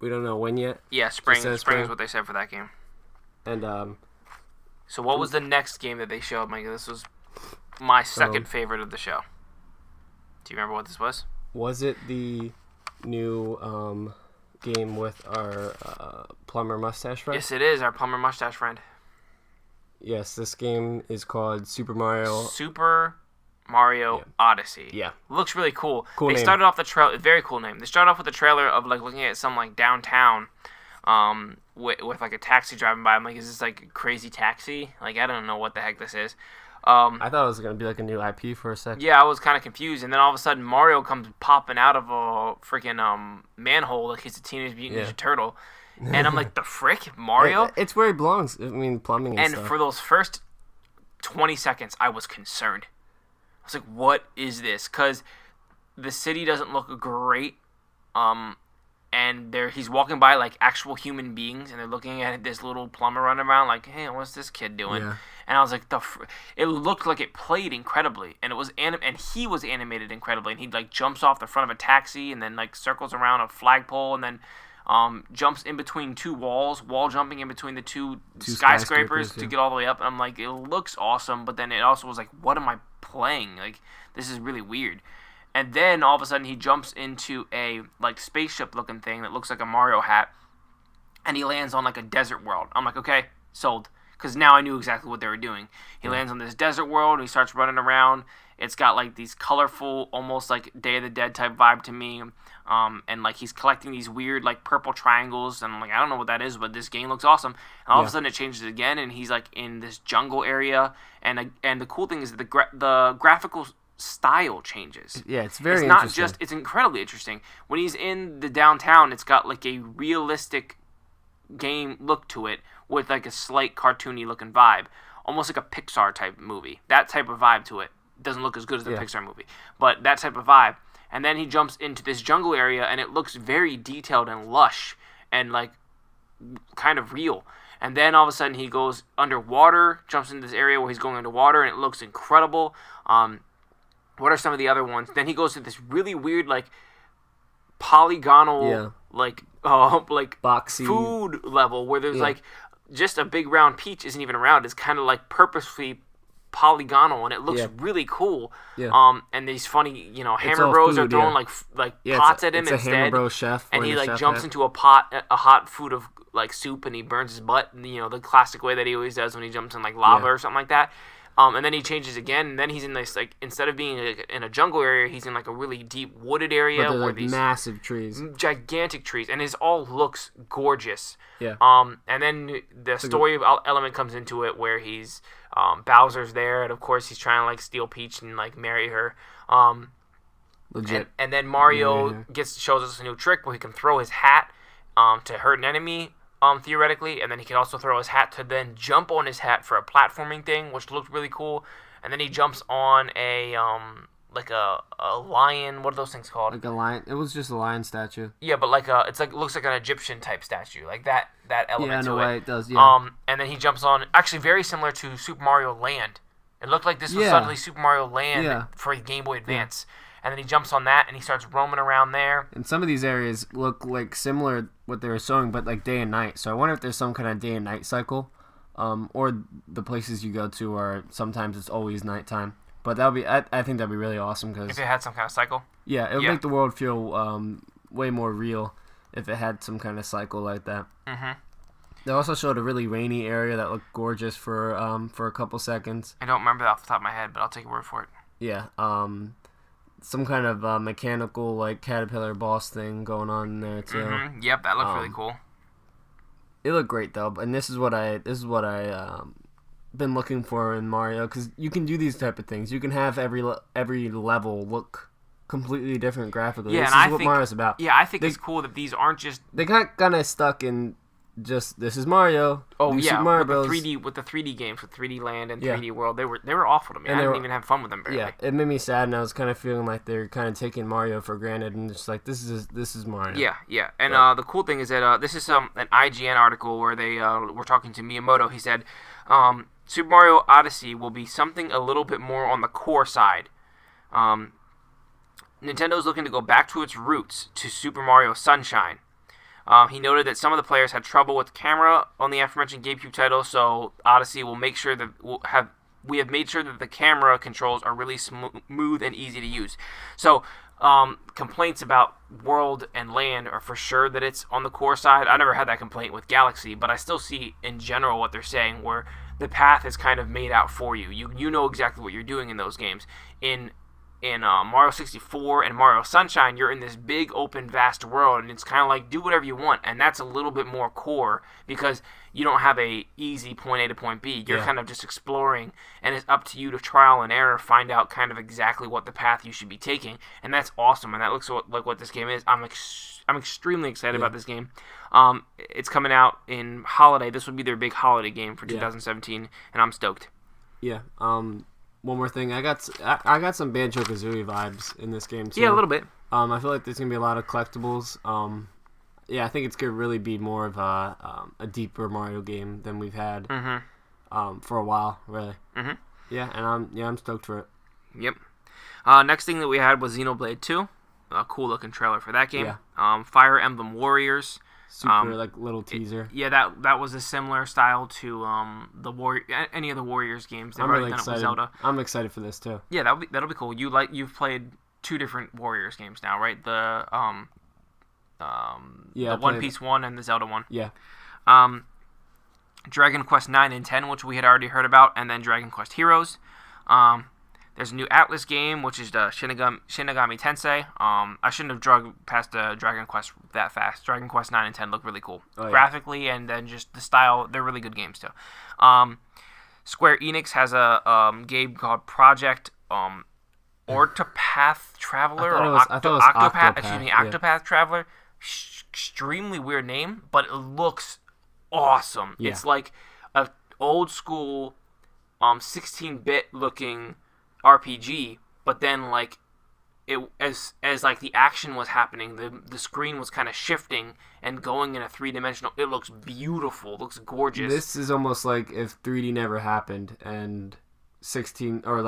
We don't know when yet. Yeah, spring. Spring is what they said for that game. And so what was the next game that they showed, Mike? This was my second favorite of the show. Do you remember what this was? Was it the new game with our plumber mustache friend? Yes, it is, our plumber mustache friend. Yes, this game is called Super Mario Odyssey. Yeah. Looks really cool. Cool name. Started off the trailer, very cool name. They started off with the trailer of like looking at some like downtown, with like a taxi driving by. I'm like, is this like a crazy taxi? Like, I don't know what the heck this is. I thought it was going to be like a new IP for a second. Yeah, I was kind of confused. And then all of a sudden, Mario comes popping out of a freaking manhole like he's a Teenage Mutant Ninja Turtle. And I'm like, the frick? Mario? It's where he belongs. I mean, plumbing and stuff. And for those first 20 seconds, I was concerned. I was like, what is this? Because the city doesn't look great. And he's walking by like actual human beings, and they're looking at this little plumber running around like, hey, what's this kid doing? Yeah. And I was like, it looked like it played incredibly, and he was animated incredibly, and he like jumps off the front of a taxi, and then like circles around a flagpole, and then jumps in between two walls, wall jumping in between the two skyscrapers to get all the way up. And I'm like, it looks awesome, but then it also was like, what am I playing? Like, this is really weird. And then all of a sudden he jumps into a like spaceship looking thing that looks like a Mario hat, and he lands on like a desert world. I'm like, okay, sold. Because now I knew exactly what they were doing. He lands on this desert world, and he starts running around. It's got like these colorful, almost like Day of the Dead type vibe to me. And like he's collecting these weird like purple triangles, and I'm like, I don't know what that is, but this game looks awesome. And all of a sudden it changes again, and he's like in this jungle area. And the cool thing is that the graphical style changes. Yeah, it's very interesting. It's incredibly interesting. When he's in the downtown, it's got like a realistic game look to it with like a slight cartoony looking vibe, almost like a Pixar type movie. That type of vibe to it. Doesn't look as good as the Pixar movie, but that type of vibe. And then he jumps into this jungle area, and it looks very detailed and lush and like kind of real. And then all of a sudden he goes underwater, jumps into this area where he's going underwater, and it looks incredible. What are some of the other ones? Then he goes to this really weird, like, polygonal, like boxy food level where there's, like, just a big round peach isn't even round. It's kind of, like, purposefully polygonal, and it looks really cool. Yeah. And these funny, Hammer Bros are throwing, like pots at him instead. It's a Hammer Bros chef. And he, like, jumps into a hot food of, like, soup, and he burns his butt, the classic way that he always does when he jumps in, like, lava or something like that. And then he changes again, and then he's in this, like, instead of being in a jungle area, he's in, like, a really deep wooded area. Where these massive trees. Gigantic trees, and it all looks gorgeous. Yeah. And then the story element comes into it where he's, Bowser's there, and of course he's trying to, like, steal Peach and, like, marry her. Legit. And then Mario shows us a new trick where he can throw his hat to hurt an enemy, theoretically, and then he can also throw his hat to then jump on his hat for a platforming thing, which looked really cool. And then he jumps on a like a lion. What are those things called? Like a lion. It was just a lion statue. Yeah, but looks like an Egyptian type statue, like that element to it. Yeah, in a way it does. Yeah. And then he jumps on, actually very similar to Super Mario Land. It looked like this was suddenly Super Mario Land for Game Boy Advance. Yeah. And then he jumps on that, and he starts roaming around there. And some of these areas look like similar what they were showing, but like day and night. So I wonder if there's some kind of day and night cycle, or the places you go to are sometimes it's always nighttime. But that would be, I think that'd be really awesome because if it had some kind of cycle. Yeah, it would make the world feel way more real if it had some kind of cycle like that. Mm-hmm. They also showed a really rainy area that looked gorgeous for a couple seconds. I don't remember that off the top of my head, but I'll take your word for it. Yeah. Some kind of mechanical like caterpillar boss thing going on in there too. Mm-hmm. Yep, that looked really cool. It looked great though, and this is what I been looking for in Mario, because you can do these type of things. You can have every level look completely different graphically. Yeah, this and is what Mario's about. Yeah, I think it's cool that these aren't just they got kind of stuck in. Just this is Mario. Oh yeah, Super Mario with the 3D games, with 3D Land and 3D World, they were awful to me. I didn't even have fun with them barely. Yeah, it made me sad, and I was kind of feeling like they're kind of taking Mario for granted, and just like this is Mario. Yeah, and the cool thing is that this is an IGN article where they were talking to Miyamoto. He said, Super Mario Odyssey will be something a little bit more on the core side. Nintendo's looking to go back to its roots to Super Mario Sunshine. He noted that some of the players had trouble with the camera on the aforementioned GameCube title, so Odyssey will make sure that we have made sure that the camera controls are really smooth and easy to use. So complaints about World and Land are for sure that it's on the core side. I never had that complaint with Galaxy, but I still see in general what they're saying, where the path is kind of made out for you. You know exactly what you're doing in those games. In in Mario 64 and Mario Sunshine, you're in this big, open, vast world, and it's kind of like do whatever you want, and that's a little bit more core because you don't have a easy point A to point B. You're kind of just exploring, and it's up to you to trial and error, find out kind of exactly what the path you should be taking, and that's awesome, and that looks like what this game is. I'm extremely excited about this game. It's coming out in holiday. This would be their big holiday game for 2017, and I'm stoked. Yeah. One more thing, I got some Banjo-Kazooie vibes in this game too. Yeah, a little bit. I feel like there's gonna be a lot of collectibles. I think it's gonna really be more of a deeper Mario game than we've had for a while, really. Mm-hmm. Yeah, and I'm stoked for it. Yep. Next thing that we had was Xenoblade 2, a cool looking trailer for that game. Yeah. Fire Emblem Warriors. Super little teaser. That was a similar style to any of the Warriors games. They've already done it with Zelda. I'm excited for this too. Yeah, that'll be cool. You've played 2 different Warriors games now, right? The One Piece one and the Zelda one. Yeah. Dragon Quest 9 and 10, which we had already heard about, and then Dragon Quest Heroes. There's a new Atlas game, which is the Shinigami Tensei. I shouldn't have drug past the Dragon Quest that fast. Dragon Quest 9 and 10 look really cool. Graphically, and then just the style, they're really good games too. Square Enix has a game called Project Octopath Traveler. Octopath Traveler. Extremely weird name, but it looks awesome. Yeah. It's like a old school 16-bit looking RPG, but then like it as like the action was happening, the screen was kind of shifting and going in a 3-dimensional. It looks beautiful. It looks gorgeous. This is almost like if 3D never happened and 16 or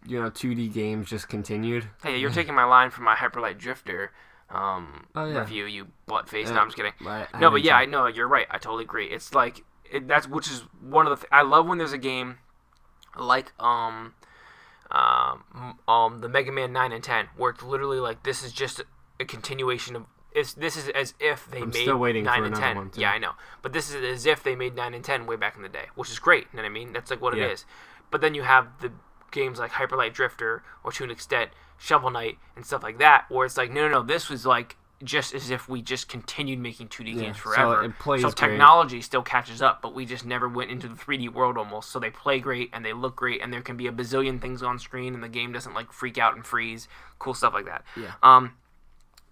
2D games just continued. Hey, you're taking my line from my Hyperlight Drifter review, you butt-faced. No, I'm just kidding. I know, you're right. I totally agree. It's like which is one of the I love when there's a game like the Mega Man 9 and 10, where it's literally like this is just a continuation of. This is as if they made 9 and 10. Yeah, I know, but this is as if they made 9 and 10 way back in the day, which is great. You know what I mean? That's like what it is. But then you have the games like Hyperlight Drifter or to an extent Shovel Knight and stuff like that, where it's like no, this was like just as if we just continued making 2D games forever. So technology still catches up, but we just never went into the 3D world almost. So they play great and they look great, and there can be a bazillion things on screen, and the game doesn't like freak out and freeze. Cool stuff like that. Yeah.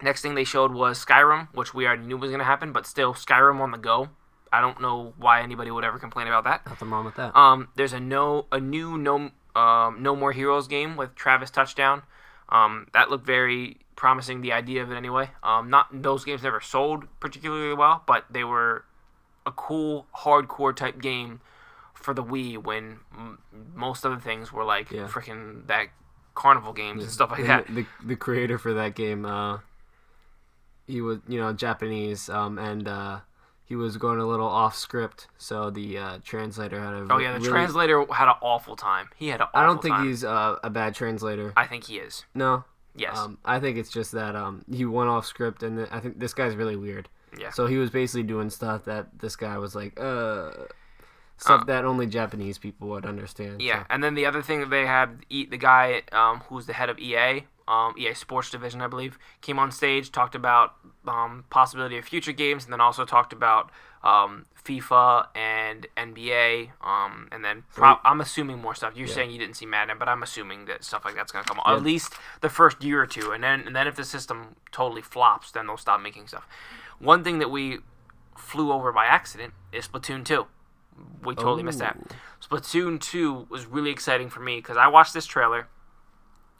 Next thing they showed was Skyrim, which we already knew was going to happen, but still Skyrim on the go. I don't know why anybody would ever complain about that. Nothing wrong with that. There's a new No More Heroes game with Travis Touchdown. That looked very promising, the idea of it anyway. Those games never sold particularly well, but they were a cool hardcore type game for the Wii when most other things were like freaking that carnival games and stuff like that. The creator for that game, he was Japanese, and he was going a little off script, so the translator had a translator had an awful time. He had an awful time. I don't think he's a bad translator. I think he is. No. Yes. I think it's just that he went off script, and I think this guy's really weird. Yeah. So he was basically doing stuff that this guy was like, stuff that only Japanese people would understand. Yeah, so. And then the other thing that they had, the guy who's the head of EA, EA Sports Division, I believe, came on stage, talked about possibility of future games, and then also talked about FIFA and NBA, and then I'm assuming more stuff. You're saying you didn't see Madden, but I'm assuming that stuff like that's going to come on, at least the first year or two, and then if the system totally flops, then they'll stop making stuff. One thing that we flew over by accident is Splatoon 2. We totally missed that. Splatoon 2 was really exciting for me because I watched this trailer,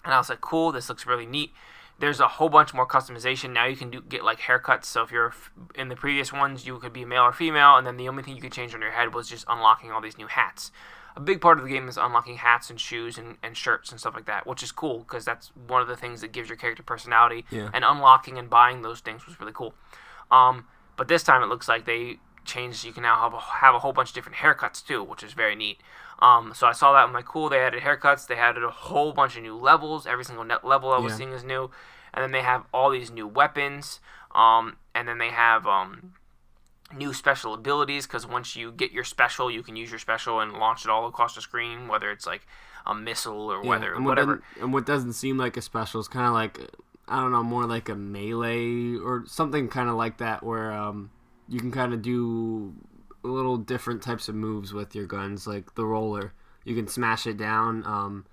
and I was like, cool, this looks really neat. There's a whole bunch more customization. Now you can get like haircuts. So if you're in the previous ones, you could be male or female, and then the only thing you could change on your head was just unlocking all these new hats. A big part of the game is unlocking hats and shoes and shirts and stuff like that, which is cool because that's one of the things that gives your character personality. Yeah. And unlocking and buying those things was really cool. But this time it looks like they changed. You can now have a whole bunch of different haircuts too, which is very neat. So I saw that. I'm like, cool. They added haircuts. They added a whole bunch of new levels. Every single level I was seeing is new. And then they have all these new weapons. And then they have new special abilities, because once you get your special, you can use your special and launch it all across the screen, whether it's like a missile or whatever. And what doesn't seem like a special is kind of like, I don't know, more like a melee or something kind of like that, where you can kind of do little different types of moves with your guns, like the roller. You can smash it down,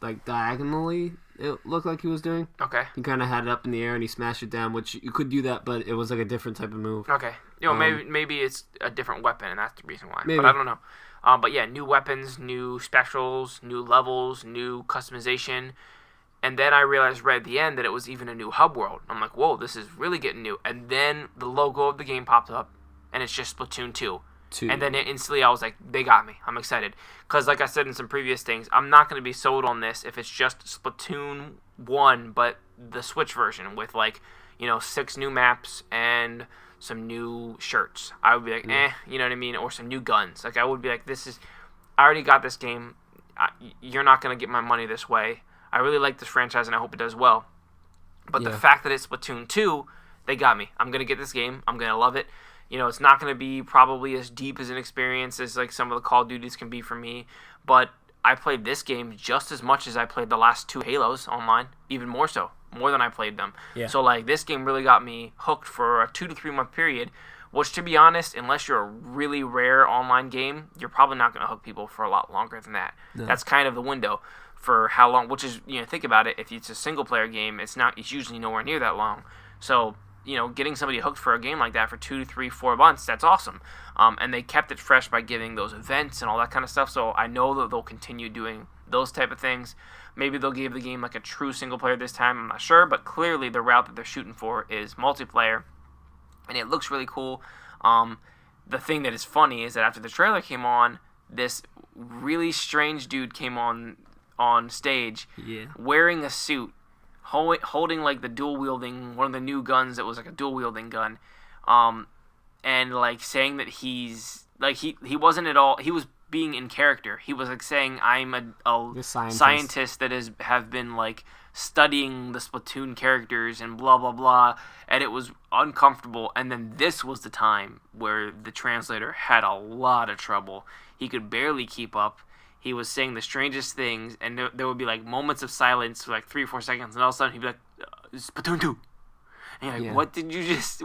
like diagonally. It looked like he was doing. Okay. He kind of had it up in the air and he smashed it down, which you could do that, but it was like a different type of move. Okay. Maybe it's a different weapon, and that's the reason why. Maybe. But I don't know. But yeah, new weapons, new specials, new levels, new customization. And then I realized right at the end that it was even a new hub world. I'm like, whoa, this is really getting new. And then the logo of the game popped up, and it's just Splatoon 2. And then instantly I was like, they got me. I'm excited. Because like I said in some previous things, I'm not going to be sold on this if it's just Splatoon 1, but the Switch version with 6 new maps and some new shirts. I would be like, you know what I mean? Or some new guns. Like I would be like, I already got this game. You're not going to get my money this way. I really like this franchise and I hope it does well. But the fact that it's Splatoon 2, they got me. I'm going to get this game. I'm going to love it. It's not going to be probably as deep as an experience as like some of the Call of Duties can be for me, but I played this game just as much as I played the last 2 Halos online, even more so, more than I played them. Yeah. So like this game really got me hooked for a 2 to 3 month period, which to be honest, unless you're a really rare online game, you're probably not going to hook people for a lot longer than that. No. That's kind of the window for how long, which is, think about it, if it's a single player game, it's usually nowhere near that long. So getting somebody hooked for a game like that for 2 to 3, 4 months, that's awesome. And they kept it fresh by giving those events and all that kind of stuff. So I know that they'll continue doing those type of things. Maybe they'll give the game like a true single player this time. I'm not sure, but clearly the route that they're shooting for is multiplayer, and it looks really cool. The thing that is funny is that after the trailer came on, this really strange dude came on stage wearing a suit, holding like the dual wielding, one of the new guns that was like a dual wielding gun, and like saying that he's like he wasn't at all. He was being in character. He was like saying, "I'm a scientist that have been like studying the Splatoon characters and blah blah blah," and it was uncomfortable. And then this was the time where the translator had a lot of trouble. He could barely keep up. He was saying the strangest things, and there would be like moments of silence for like 3 or 4 seconds, and all of a sudden he'd be like, "Splatoon 2." And you're like,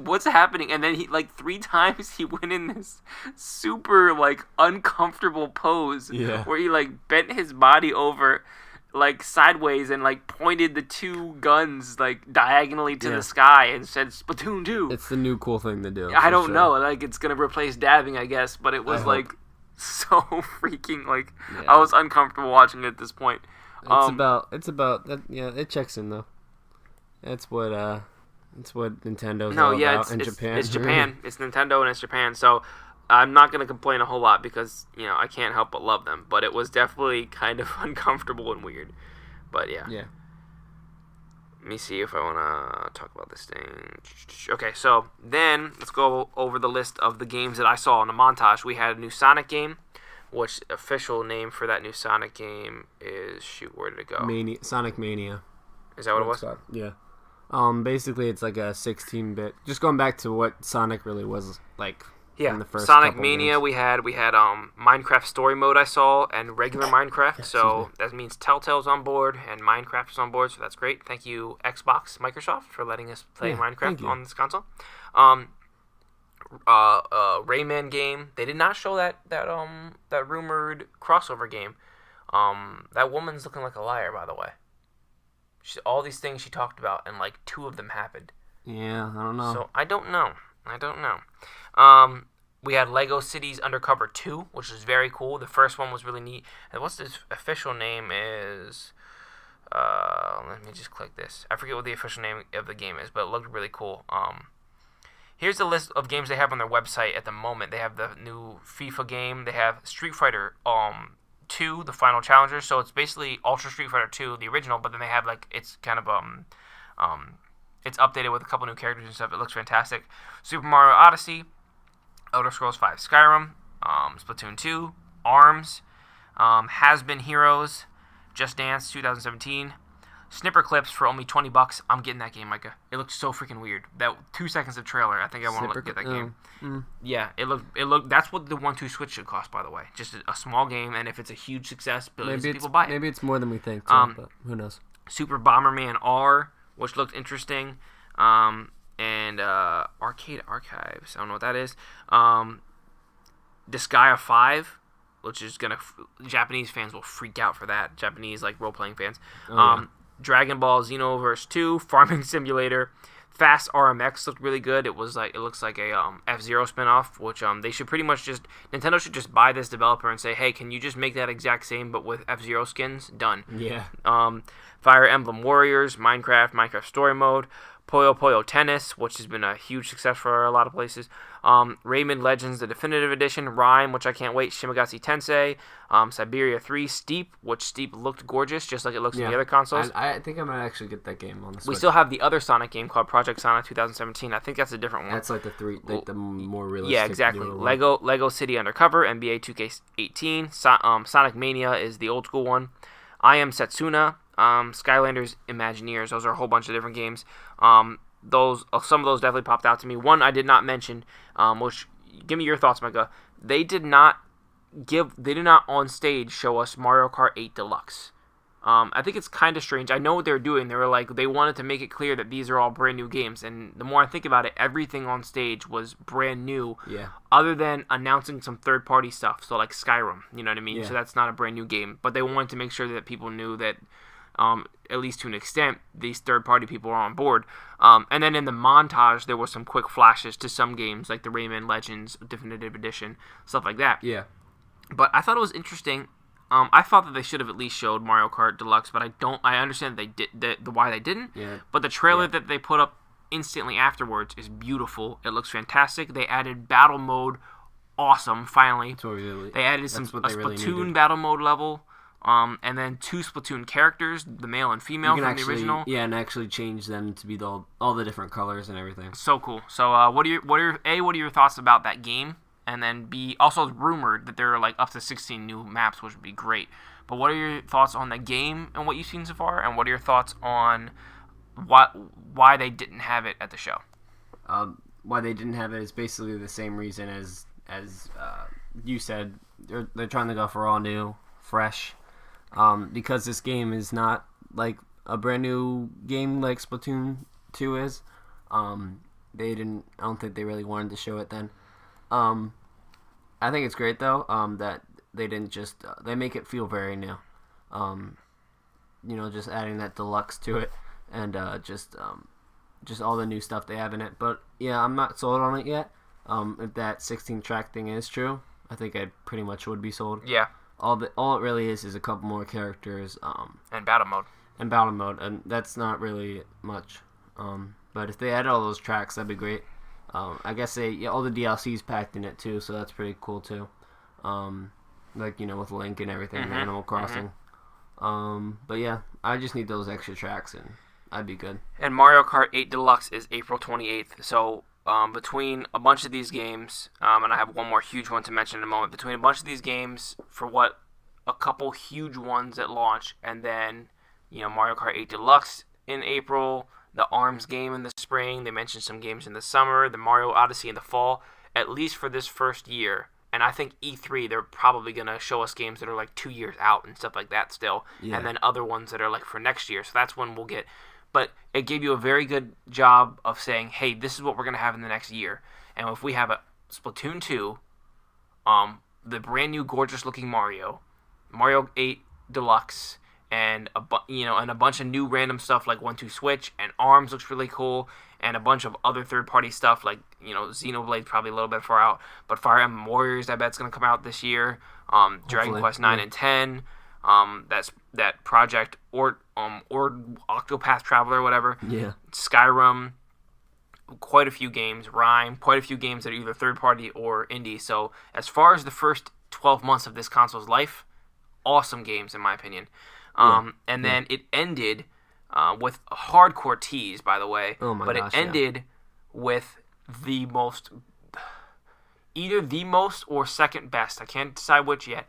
what's happening? And then he, like 3 times, he went in this super like uncomfortable pose where he like bent his body over like sideways and like pointed the 2 guns like diagonally to the sky and said Splatoon 2. It's the new cool thing to do. I don't know. Like it's going to replace dabbing, I guess, but it was like so freaking like I was uncomfortable watching it at this point. It's about that. Yeah, it checks in though. That's what Nintendo's all about in Japan. It's Japan. It's Nintendo and it's Japan. So I'm not gonna complain a whole lot because I can't help but love them. But it was definitely kind of uncomfortable and weird. But yeah. Yeah. Let me see if I want to talk about this thing. Okay, so then let's go over the list of the games that I saw in the montage. We had a new Sonic game, which official name for that new Sonic game is, where did it go? Sonic Mania. Is that what it was? Yeah. Basically it's like a 16-bit. Just going back to what Sonic really was like. Yeah, in the first Sonic Mania games. we had Minecraft Story Mode I saw, and regular Minecraft, so that means Telltale's on board, and Minecraft is on board, so that's great. Thank you, Xbox, Microsoft, for letting us play Minecraft on this console. Rayman game, they did not show that rumored crossover game. That woman's looking like a liar, by the way. All these things she talked about, and like 2 of them happened. Yeah, I don't know. So I don't know. We had Lego Cities Undercover 2, which is very cool. The first one was really neat. And what's the official name is? Let me just click this. I forget what the official name of the game is, but it looked really cool. Here's the list of games they have on their website at the moment. They have the new FIFA game. They have Street Fighter 2, the Final Challenger. So it's basically Ultra Street Fighter 2, the original, but then they have like it's kind of it's updated with a couple new characters and stuff. It looks fantastic. Super Mario Odyssey, Elder Scrolls V Skyrim, Splatoon 2, ARMS, Has Been Heroes, Just Dance 2017, snipper clips for only $20. I'm getting that game, Micah. It looked so freaking weird. That 2 seconds of trailer, I think I want to get that game. Yeah, it looked. That's what the 1-2 Switch should cost, by the way. Just a small game, and if it's a huge success, billions of people buy it. Maybe it's more than we think, too, but who knows? Super Bomberman R, which looked interesting, and Arcade Archives. I don't know what that is. Disgaea 5, which is Japanese fans will freak out for that. Japanese role-playing fans. Dragon Ball Xenoverse 2, Farming Simulator, Fast RMX looked really good. It looks like a F-Zero spinoff, which Nintendo should just buy this developer and say, hey, can you just make that exact same but with F-Zero skins? Done. Yeah. Fire Emblem Warriors, Minecraft Story Mode, Puyo Puyo Tennis, which has been a huge success for a lot of places. Rayman Legends, the Definitive Edition, Rhyme, which I can't wait, Shimigami Tensei, Siberia 3, Steep, which Steep looked gorgeous, just like it looks in the other consoles. I think I might actually get that game on the Switch. We still have the other Sonic game called Project Sonic 2017. I think that's a different one. That's the more realistic. Yeah, exactly. Lego City Undercover, NBA 2K18, Sonic Mania is the old school one. I Am Setsuna, Skylanders Imagineers. Those are a whole bunch of different games. Some of those definitely popped out to me. One I did not mention, which give me your thoughts, Micah. They did not on stage show us Mario Kart 8 Deluxe. I think it's kind of strange. I know what they were doing. They wanted to make it clear that these are all brand new games. And the more I think about it, everything on stage was brand new. Yeah. Other than announcing some third-party stuff. So like Skyrim, you know what I mean? Yeah. So that's not a brand new game. But they wanted to make sure that people knew that, at least to an extent, these third-party people are on board. And then in the montage, there were some quick flashes to some games, like the Rayman Legends Definitive Edition, stuff like that. Yeah. But I thought it was interesting. I thought that they should have at least showed Mario Kart Deluxe, but I understand that they did why they didn't. Yeah. But the trailer that they put up instantly afterwards is beautiful. It looks fantastic. They added battle mode, awesome. Finally, they added a Splatoon battle mode level, and then 2 Splatoon characters, the male and female from the original. Yeah, and actually change them to be all the different colors and everything. So cool. So, what are your thoughts about that game? And then B, also rumored that there are up to 16 new maps, which would be great. But what are your thoughts on the game and what you've seen so far? And what are your thoughts on why they didn't have it at the show? Why they didn't have it is basically the same reason as you said. They're trying to go for all new, fresh. Because this game is not like a brand new game like Splatoon 2 is. I don't think they really wanted to show it then. I think it's great though that they didn't just they make it feel very new, just adding that deluxe to it and just all the new stuff they have in it. But yeah, I'm not sold on it yet. If that 16 track thing is true, I think I pretty much would be sold. Yeah. All it really is a couple more characters and battle mode, and that's not really much. But if they add all those tracks, that'd be great. I guess all the DLCs packed in it too, so that's pretty cool too. With Link and everything, and Animal Crossing. But yeah, I just need those extra tracks, and I'd be good. And Mario Kart 8 Deluxe is April 28th. So between a bunch of these games, and I have one more huge one to mention in a moment. Between a bunch of these games, a couple huge ones at launch, and then Mario Kart 8 Deluxe in April. The ARMS game in the spring. They mentioned some games in the summer. The Mario Odyssey in the fall. At least for this first year. And I think E3, they're probably going to show us games that are 2 years out and stuff like that still. Yeah. And then other ones that are for next year. So that's when we'll get. But it gave you a very good job of saying, hey, this is what we're going to have in the next year. And if we have a Splatoon 2, the brand new gorgeous looking Mario 8 Deluxe, and a bunch of new random stuff like 1-2 Switch, and ARMS looks really cool, and a bunch of other third-party stuff like Xenoblade probably a little bit far out, but Fire Emblem Warriors I bet it's gonna come out this year. Dragon Quest 9 and 10, that Project or Octopath Traveler, whatever. Yeah. Skyrim, quite a few games. Rhyme, quite a few games that are either third-party or indie. So as far as the first 12 months of this console's life, awesome games in my opinion. And then it ended with a hardcore tease, by the way. Oh my gosh, it ended with either the most or second best, I can't decide which yet,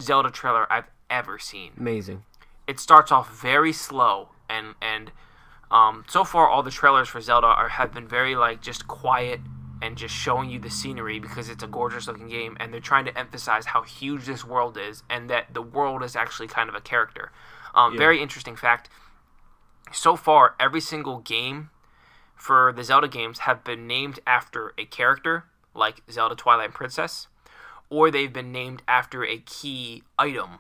Zelda trailer I've ever seen. Amazing. It starts off very slow, and so far all the trailers for Zelda have been very like just quiet and just showing you the scenery because it's a gorgeous looking game, and they're trying to emphasize how huge this world is and that the world is actually kind of a character. Very interesting fact. So far, every single game for the Zelda games have been named after a character, like Zelda Twilight Princess, or they've been named after a key item,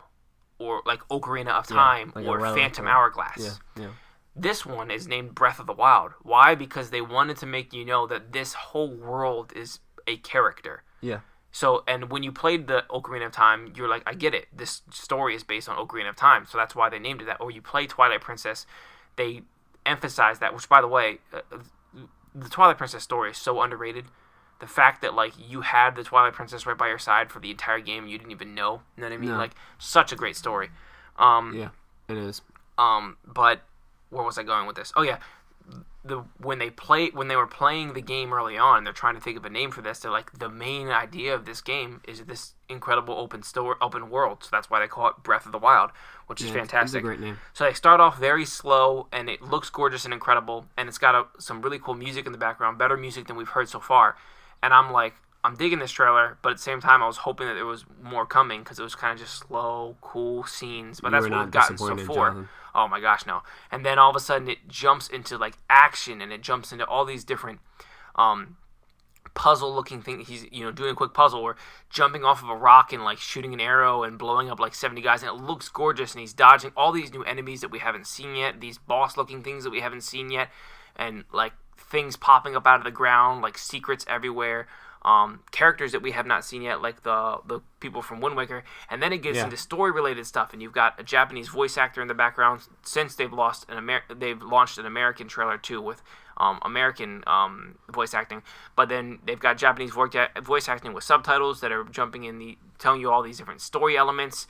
or like Ocarina of Time, like or Phantom Hourglass. Yeah. This one is named Breath of the Wild. Why? Because they wanted to make you know that this whole world is a character. Yeah. So, and when you played the Ocarina of Time, you're like, I get it. This story is based on Ocarina of Time, so that's why they named it that. Or you play Twilight Princess, they emphasize that, which, by the way, the Twilight Princess story is so underrated. The fact that, like, you had the Twilight Princess right by your side for the entire game, you didn't even know. You know what I mean? No. Like, such a great story. Yeah, it is. But where was I going with this? Oh yeah, when they were playing the game early on, they're trying to think of a name for this. They're like, the main idea of this game is this incredible open world. So that's why they call it Breath of the Wild, which is fantastic. It's a great name. So they start off very slow, and it looks gorgeous and incredible, and it's got some really cool music in the background, better music than we've heard so far. And I'm like, I'm digging this trailer, but at the same time, I was hoping that there was more coming because it was kind of just slow, cool scenes. But that's what we've gotten so far. Jonathan. Oh my gosh, no. And then all of a sudden, it jumps into like action, and it jumps into all these different puzzle-looking things. He's doing a quick puzzle or jumping off of a rock and like shooting an arrow and blowing up like 70 guys, and it looks gorgeous. And he's dodging all these new enemies that we haven't seen yet, these boss-looking things that we haven't seen yet, and like things popping up out of the ground, like secrets everywhere. Characters that we have not seen yet, like the people from Wind Waker, and then it gets into story-related stuff, and you've got a Japanese voice actor in the background since they've launched an American trailer too with American voice acting, but then they've got Japanese voice acting with subtitles that are jumping in telling you all these different story elements.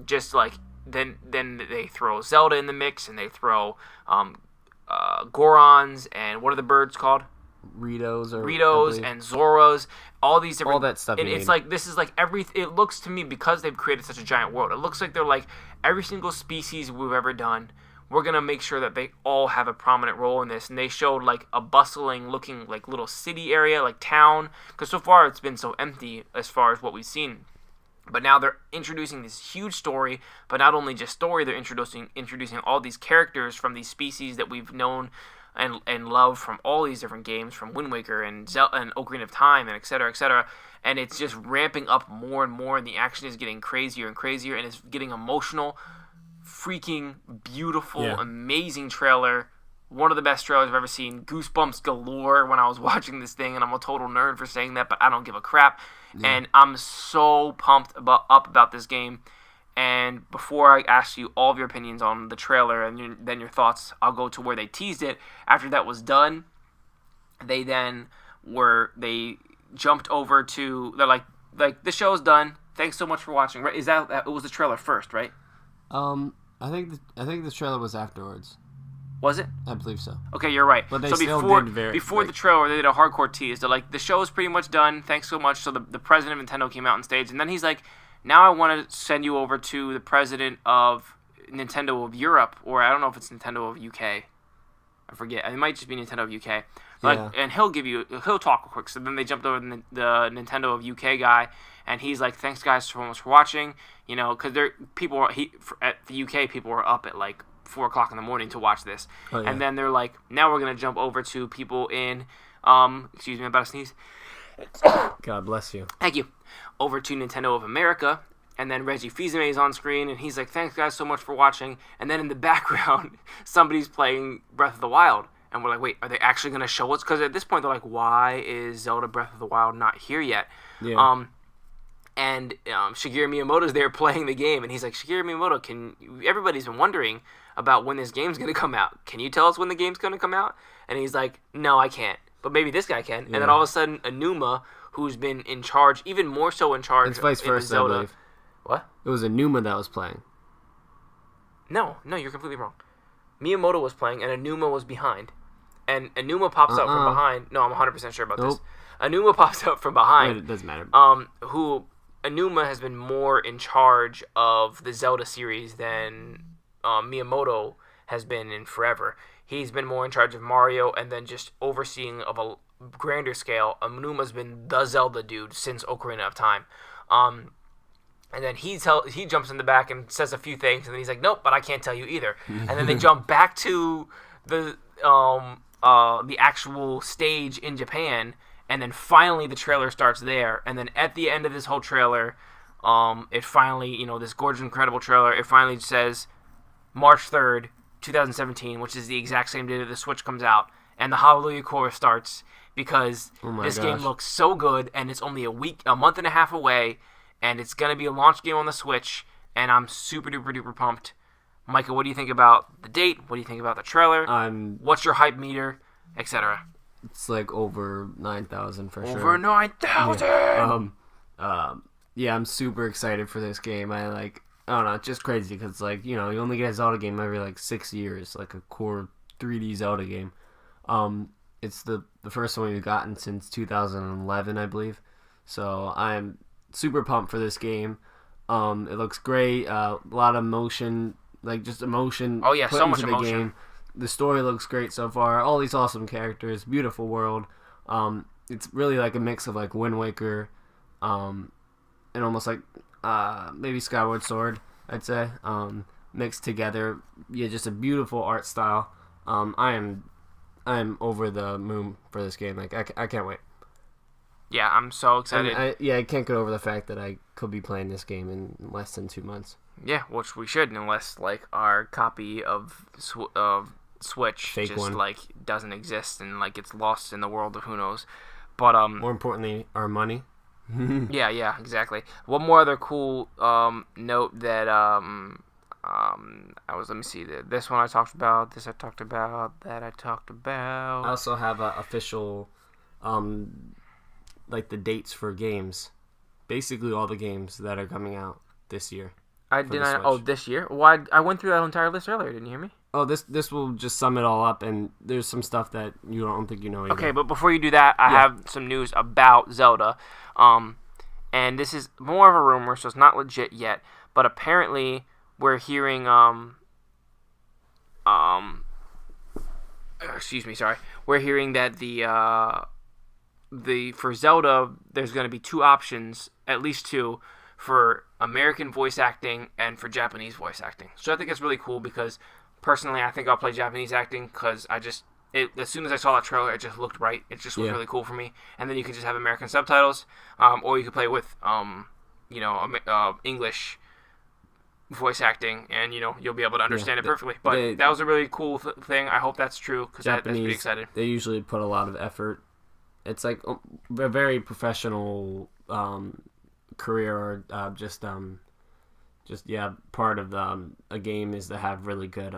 Just like then they throw Zelda in the mix, and they throw Gorons and what are the birds called? Ritos and Zoras, all these different, all that stuff. And it's like this is like it looks to me, because they've created such a giant world, it looks like they're like every single species we've ever done, we're gonna make sure that they all have a prominent role in this. And they showed like a bustling looking like little city area, like town, because so far it's been so empty as far as what we've seen. But now they're introducing this huge story, but not only just story, they're introducing all these characters from these species that we've known and love from all these different games, from Wind Waker and Zelda and Ocarina of Time and et cetera, and it's just ramping up more and more, and the action is getting crazier and crazier, and it's getting emotional. Freaking beautiful, amazing trailer. One of the best trailers I've ever seen. Goosebumps galore when I was watching this thing, and I'm a total nerd for saying that, but I don't give a crap. And I'm so pumped about this game. And before I ask you all of your opinions on the trailer and then your thoughts, I'll go to where they teased it. After that was done, they jumped over to, they're like the show's done. Thanks so much for watching. Right? Is that it was the trailer first, right? I think the trailer was afterwards. Was it? I believe so. Okay, you're right. But they so still before the trailer, they did a hardcore tease. They're like, the show is pretty much done. Thanks so much. So the president of Nintendo came out on stage, and then he's like, now I want to send you over to the president of Nintendo of Europe, or I don't know if it's Nintendo of UK. I forget. It might just be Nintendo of UK. And he'll talk quick. So then they jumped over to the Nintendo of UK guy, and he's like, thanks guys so much for watching. Because at the UK people were up at like 4 o'clock in the morning to watch this. And then they're like, now we're going to jump over to people in, excuse me, I'm about to sneeze. God bless you. Thank you. Over to Nintendo of America, and then Reggie Fils-Aimé is on screen, and he's like, thanks guys so much for watching. And then in the background, somebody's playing Breath of the Wild, and we're like, wait, are they actually going to show us? Because at this point, they're like, why is Zelda Breath of the Wild not here yet? Yeah. And Shigeru Miyamoto's there playing the game, and he's like, Shigeru Miyamoto, everybody's been wondering about when this game's going to come out. Can you tell us when the game's going to come out? And he's like, no, I can't. But maybe this guy can. Yeah. And then all of a sudden, Enuma, who's been in charge, even more so in charge. It's vice versa, Zelda. I believe. What? It was Enuma that was playing. No, you're completely wrong. Miyamoto was playing, and Enuma was behind. And Enuma pops out from behind. No, I'm 100% sure about this. Enuma pops out from behind. Wait, it doesn't matter. Enuma has been more in charge of the Zelda series than Miyamoto has been in forever. He's been more in charge of Mario and then just overseeing of a grander scale. Aonuma's been the Zelda dude since Ocarina of Time. And then he jumps in the back and says a few things, and then he's like, nope, but I can't tell you either. And then they jump back to the actual stage in Japan, and then finally the trailer starts there. And then at the end of this whole trailer, it finally, this gorgeous, incredible trailer, it finally says March 3rd, 2017, which is the exact same day that the Switch comes out, and the Hallelujah Chorus starts because this game looks so good, and it's only a month and a half away, and it's going to be a launch game on the Switch, and I'm super duper duper pumped. Micah, what do you think about the date? What do you think about the trailer? What's your hype meter, etc.? It's like over 9,000 for sure. Over 9,000! Yeah, I'm super excited for this game. I don't know, it's just crazy because, you only get a Zelda game every, 6 years, like a core 3D Zelda game. It's the first one we've gotten since 2011, I believe. So I'm super pumped for this game. It looks great. A lot of emotion, just emotion. Oh yeah, put so into much the emotion. Game. The story looks great so far. All these awesome characters, beautiful world. It's really like a mix of Wind Waker, and almost maybe Skyward Sword, I'd say. Mixed together. Yeah, just a beautiful art style. I'm over the moon for this game. I can't wait. Yeah, I'm so excited. I can't get over the fact that I could be playing this game in less than 2 months. Yeah, which we should, unless our copy of Switch Fake just one. doesn't exist and gets lost in the world of who knows. But more importantly, our money. yeah, exactly. One more other cool note that let me see, this one I talked about, this I talked about, that I talked about. I also have official the dates for games. Basically all the games that are coming out this year. This year? Well, I went through that entire list earlier, didn't you hear me? Oh, this will just sum it all up, and there's some stuff that you don't think you know either. Okay, but before you do that, I have some news about Zelda. And this is more of a rumor, so it's not legit yet, but apparently we're hearing we're hearing that for Zelda there's going to be 2 options, at least 2, for American voice acting and for Japanese voice acting. So I think it's really cool because personally I think I'll play Japanese acting because as soon as I saw that trailer, it just looked right. It just was really cool for me. And then you could just have American subtitles, or you could play with English voice acting, and you'll be able to understand it perfectly. But that was a really cool thing. I hope that's true because that's pretty excited. They usually put a lot of effort. It's a very professional career, or part of a game is to have really good.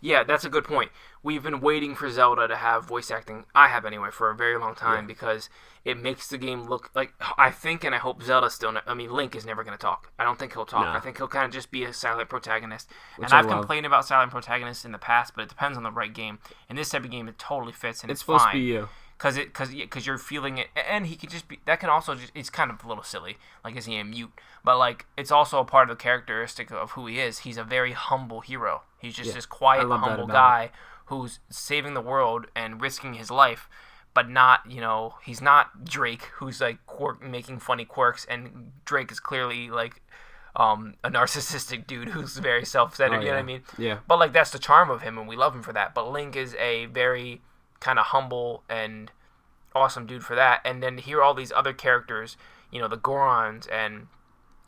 Yeah, that's a good point. We've been waiting for Zelda to have voice acting. I have anyway for a very long time because it makes the game look like. I think and I hope Zelda Link is never going to talk. I don't think he'll talk. No. I think he'll kind of just be a silent protagonist. And I've complained about silent protagonists in the past, but it depends on the right game. In this type of game, it totally fits and it's supposed fine. to be you. Because you're feeling it, and he could just be. That can also it's kind of a little silly. Is he a mute? But it's also a part of the characteristic of who he is. He's a very humble hero. He's just this quiet, humble guy who's saving the world and risking his life, but not he's not Drake, who's making funny quirks, and Drake is clearly a narcissistic dude who's very self-centered. You know what I mean? Yeah. But that's the charm of him, and we love him for that. But Link is a very kind of humble and awesome dude for that, and then hear all these other characters, the Gorons and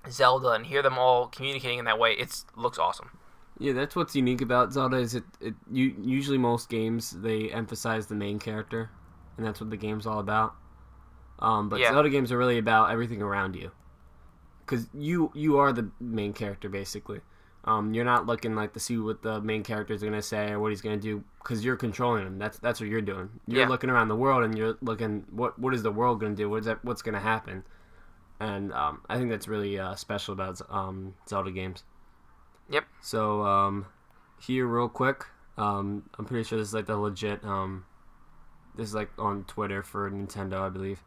Zelda, and hear them all communicating in that way. It looks awesome. Yeah, that's what's unique about Zelda is usually most games they emphasize the main character, and that's what the game's all about. But Zelda games are really about everything around you, because you are the main character basically. You're not looking to see what the main character is going to say or what he's going to do because you're controlling him. That's what you're doing. You're looking around the world and you're looking what is the world going to do? What's going to happen? And I think that's really special about Zelda games. Yep. So here real quick, I'm pretty sure this is the legit. This is on Twitter for Nintendo, I believe.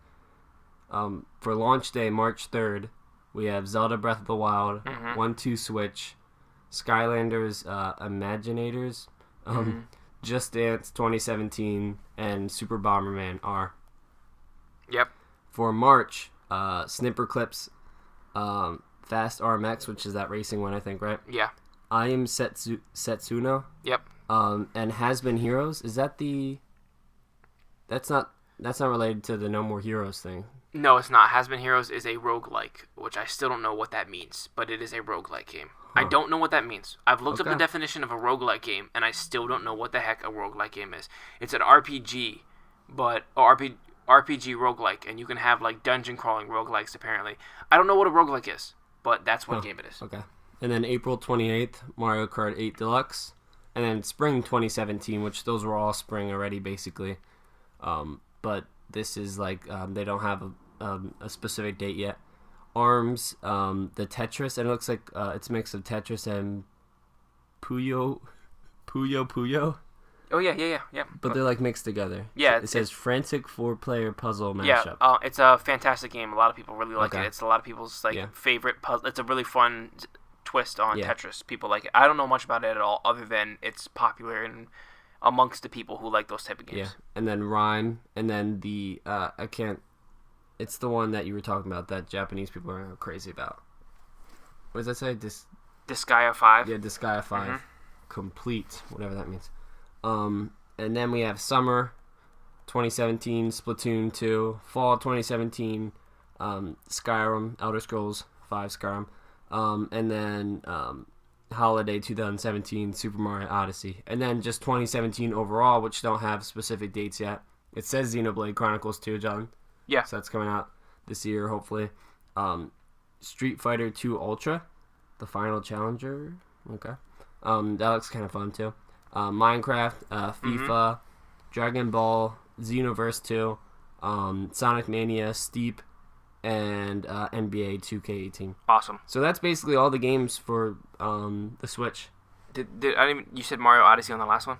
For launch day, March 3rd, we have Zelda Breath of the Wild, 1-2 Switch, Skylanders Imaginators, Just Dance 2017 and Super Bomberman are. Yep. For March, Snipper Clips, Fast RMX, which is that racing one, I think, right? Yeah. I Am Setsuno. Yep. And Has Been Heroes. Is that the... That's not related to the No More Heroes thing. No, it's not. Has Been Heroes is a roguelike, which I still don't know what that means, but it is a roguelike game. Huh. I don't know what that means. I've looked up the definition of a roguelike game, and I still don't know what the heck a roguelike game is. It's an RPG, but RPG roguelike, and you can have like dungeon crawling roguelikes apparently. I don't know what a roguelike is, but that's what game it is. Okay. And then April 28th, Mario Kart 8 Deluxe, and then Spring 2017, which those were all spring already basically. But this is like they don't have a specific date yet. ARMS, the Tetris, and it looks like it's a mix of Tetris and Puyo. Oh yeah. But they're like mixed together. Yeah, it says frantic 4-player puzzle mashup. Yeah, it's a fantastic game. A lot of people really like it. It's a lot of people's favorite puzzle. It's a really fun twist on Tetris. People like it. I don't know much about it at all, other than it's popular and amongst the people who like those type of games. Yeah, and then Rhyme, and then the it's the one that you were talking about that Japanese people are crazy about. What does that say? Disgaea 5. Yeah, Disgaea 5. Mm-hmm. Complete, whatever that means. And then we have Summer 2017, Splatoon 2, Fall 2017, Skyrim, Elder Scrolls 5 Skyrim, and then Holiday 2017, Super Mario Odyssey, and then just 2017 overall, which don't have specific dates yet. It says Xenoblade Chronicles 2, John. Yeah. So that's coming out this year, hopefully. Street Fighter 2 Ultra, the final challenger. Okay. That looks kind of fun too. Minecraft, FIFA, Dragon Ball, Xenoverse 2, Sonic Mania, Steep, and NBA 2K18. Awesome. So that's basically all the games for the Switch. You said Mario Odyssey on the last one?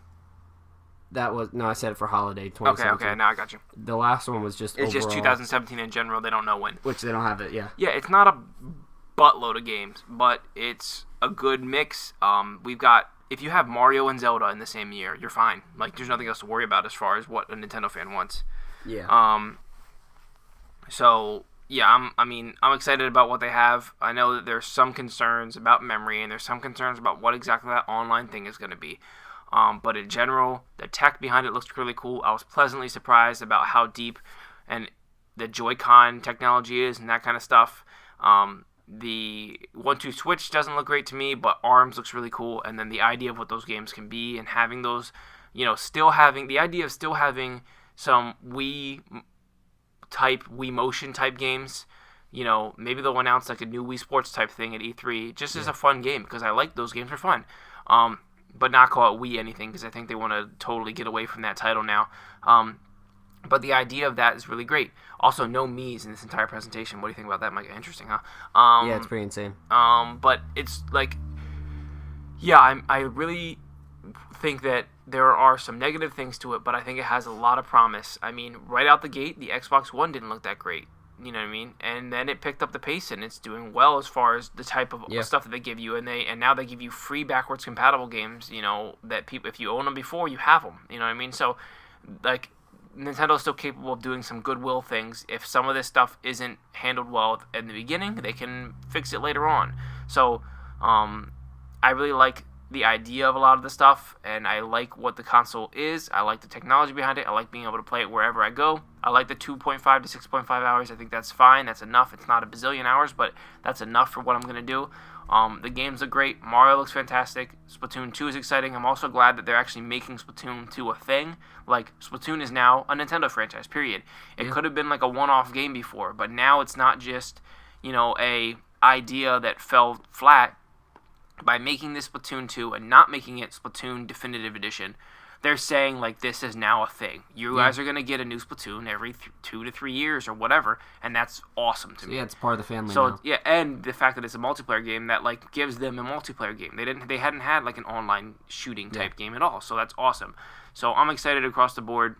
I said it for Holiday 2017. Okay, now I got you. The last one was just It's overall, just 2017 in general. They don't know when. Which they don't have it, yeah. Yeah, it's not a buttload of games, but it's a good mix. We've got, if you have Mario and Zelda in the same year, you're fine. Like, there's nothing else to worry about as far as what a Nintendo fan wants. Yeah. So yeah, I'm excited about what they have. I know that there's some concerns about memory, and there's some concerns about what exactly that online thing is going to be. But in general, the tech behind it looks really cool. I was pleasantly surprised about how deep and the Joy-Con technology is and that kind of stuff. The 1-2 Switch doesn't look great to me, but ARMS looks really cool. And then the idea of what those games can be, and having those, the idea of still having some Wii Motion type games. Maybe they'll announce like a new Wii Sports type thing at E3, just as a fun game, because I like those games are fun. But not call it Wii anything, because I think they want to totally get away from that title now. But the idea of that is really great. Also, no Mii's in this entire presentation. What do you think about that, Mike? Interesting, huh? Yeah, it's pretty insane. But it's like, yeah, I really think that there are some negative things to it, but I think it has a lot of promise. I mean, right out the gate, the Xbox One didn't look that great. You know what I mean? And then it picked up the pace, and it's doing well as far as the type of stuff that they give you. And now they give you free backwards compatible games. That people, if you own them before, you have them. You know what I mean? So, like, Nintendo's still capable of doing some goodwill things. If some of this stuff isn't handled well in the beginning, they can fix it later on. So, I really like the idea of a lot of the stuff, and I like what the console is. I like the technology behind it. I like being able to play it wherever I go. I like the 2.5 to 6.5 hours. I think that's fine. That's enough. It's not a bazillion hours, but that's enough for what I'm going to do. The games look great. Mario looks fantastic. Splatoon 2 is exciting. I'm also glad that they're actually making Splatoon 2 a thing. Like, Splatoon is now a Nintendo franchise, period. It could have been like a one-off game before, but now it's not just, a idea that fell flat. By making this Splatoon 2 and not making it Splatoon Definitive Edition, they're saying, like, this is now a thing. You guys are going to get a new Splatoon every 2 to 3 years or whatever, and that's awesome to me. Yeah, it's part of the family now. Yeah, and the fact that it's a multiplayer game that, like, gives them a multiplayer game. They hadn't had, like, an online shooting type game at all, so that's awesome. So I'm excited across the board.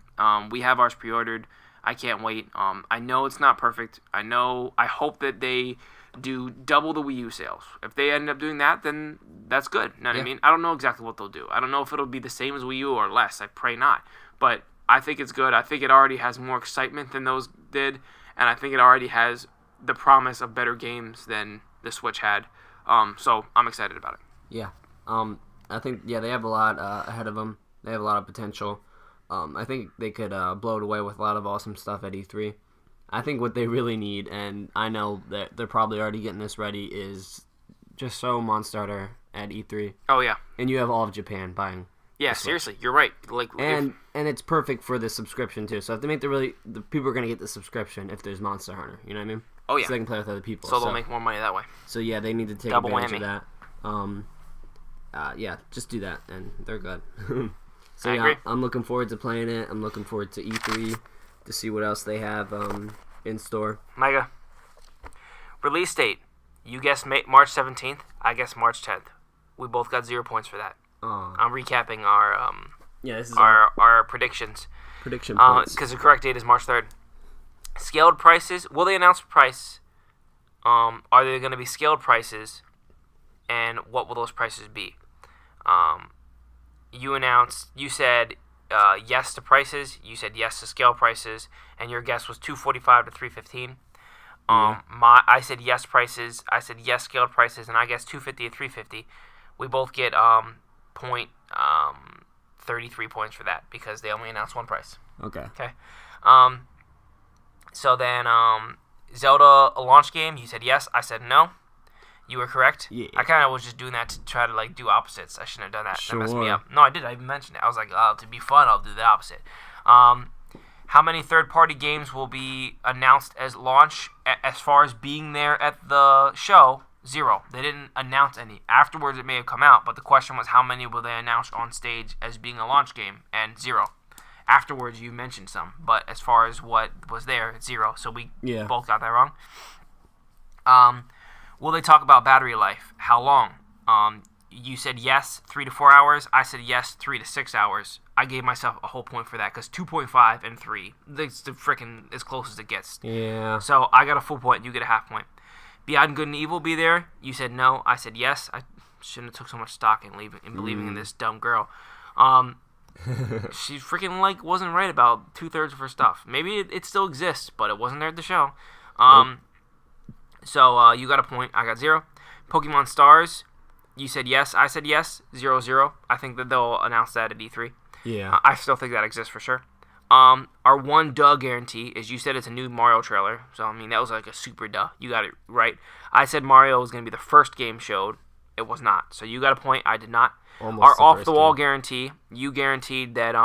We have ours pre-ordered. I can't wait. I know it's not perfect. I hope that they do double the Wii U sales. If they end up doing that, then that's good. You know what I mean? I don't know exactly what they'll do. I don't know if it'll be the same as Wii U or less. I pray not. But I think it's good. I think it already has more excitement than those did, and I think it already has the promise of better games than the Switch had. So I'm excited about it. Yeah. I think they have a lot ahead of them. They have a lot of potential. I think they could blow it away with a lot of awesome stuff at E3. I think what they really need, and I know that they're probably already getting this ready, is just show Monster Hunter at E3. Oh yeah. And you have all of Japan buying. Yeah, seriously, you're right. And it's perfect for the subscription too. So if they make the people are gonna get the subscription if there's Monster Hunter. You know what I mean? Oh yeah. So they can play with other people. So they'll make more money that way. So yeah, they need to take Double advantage whammy. of that. Just do that, and they're good. So I agree. I'm looking forward to playing it. I'm looking forward to E3 to see what else they have in store. Mega. Release date. You guessed March 17th. I guessed March 10th. We both got 0 points for that. I'm recapping our this is our predictions. Prediction points. Because the correct date is March 3rd. Scaled prices. Will they announce price? Are there going to be scaled prices? And what will those prices be? You said yes to prices. You said yes to scale prices, and your guess was $245 to $315. I said yes prices. I said yes scaled prices, and I guessed $250 to $350. We both get 33 points for that because they only announced one price. Okay. So then Zelda a launch game. You said yes. I said no. You were correct. Yeah. I kind of was just doing that to try to do opposites. I shouldn't have done that. Sure. That messed me up. No, I did. I even mentioned it. I was like, to be fun, I'll do the opposite. How many third-party games will be announced as launch? As far as being there at the show, 0. They didn't announce any. Afterwards, it may have come out, but the question was how many will they announce on stage as being a launch game, and 0. Afterwards, you mentioned some, but as far as what was there, it's 0. So we both got that wrong. Will they talk about battery life? How long? You said yes, 3 to 4 hours. I said yes, 3 to 6 hours. I gave myself a whole point for that because 2.5 and 3, it's the freaking as close as it gets. Yeah. So I got a full point. You get a half point. Beyond Good and Evil be there? You said no. I said yes. I shouldn't have took so much stock in believing in this dumb girl. She freaking wasn't right about 2/3 of her stuff. Maybe it still exists, but it wasn't there at the show. So you got a point. I got 0. Pokemon Stars. You said yes. I said yes. 0-0. I think that they'll announce that at E3. Yeah. I still think that exists for sure. Our one duh guarantee is you said it's a new Mario trailer. So, I mean, that was like a super duh. You got it right. I said Mario was going to be the first game showed. It was not. So you got a point. I did not. Almost our off-the-wall guarantee, you guaranteed that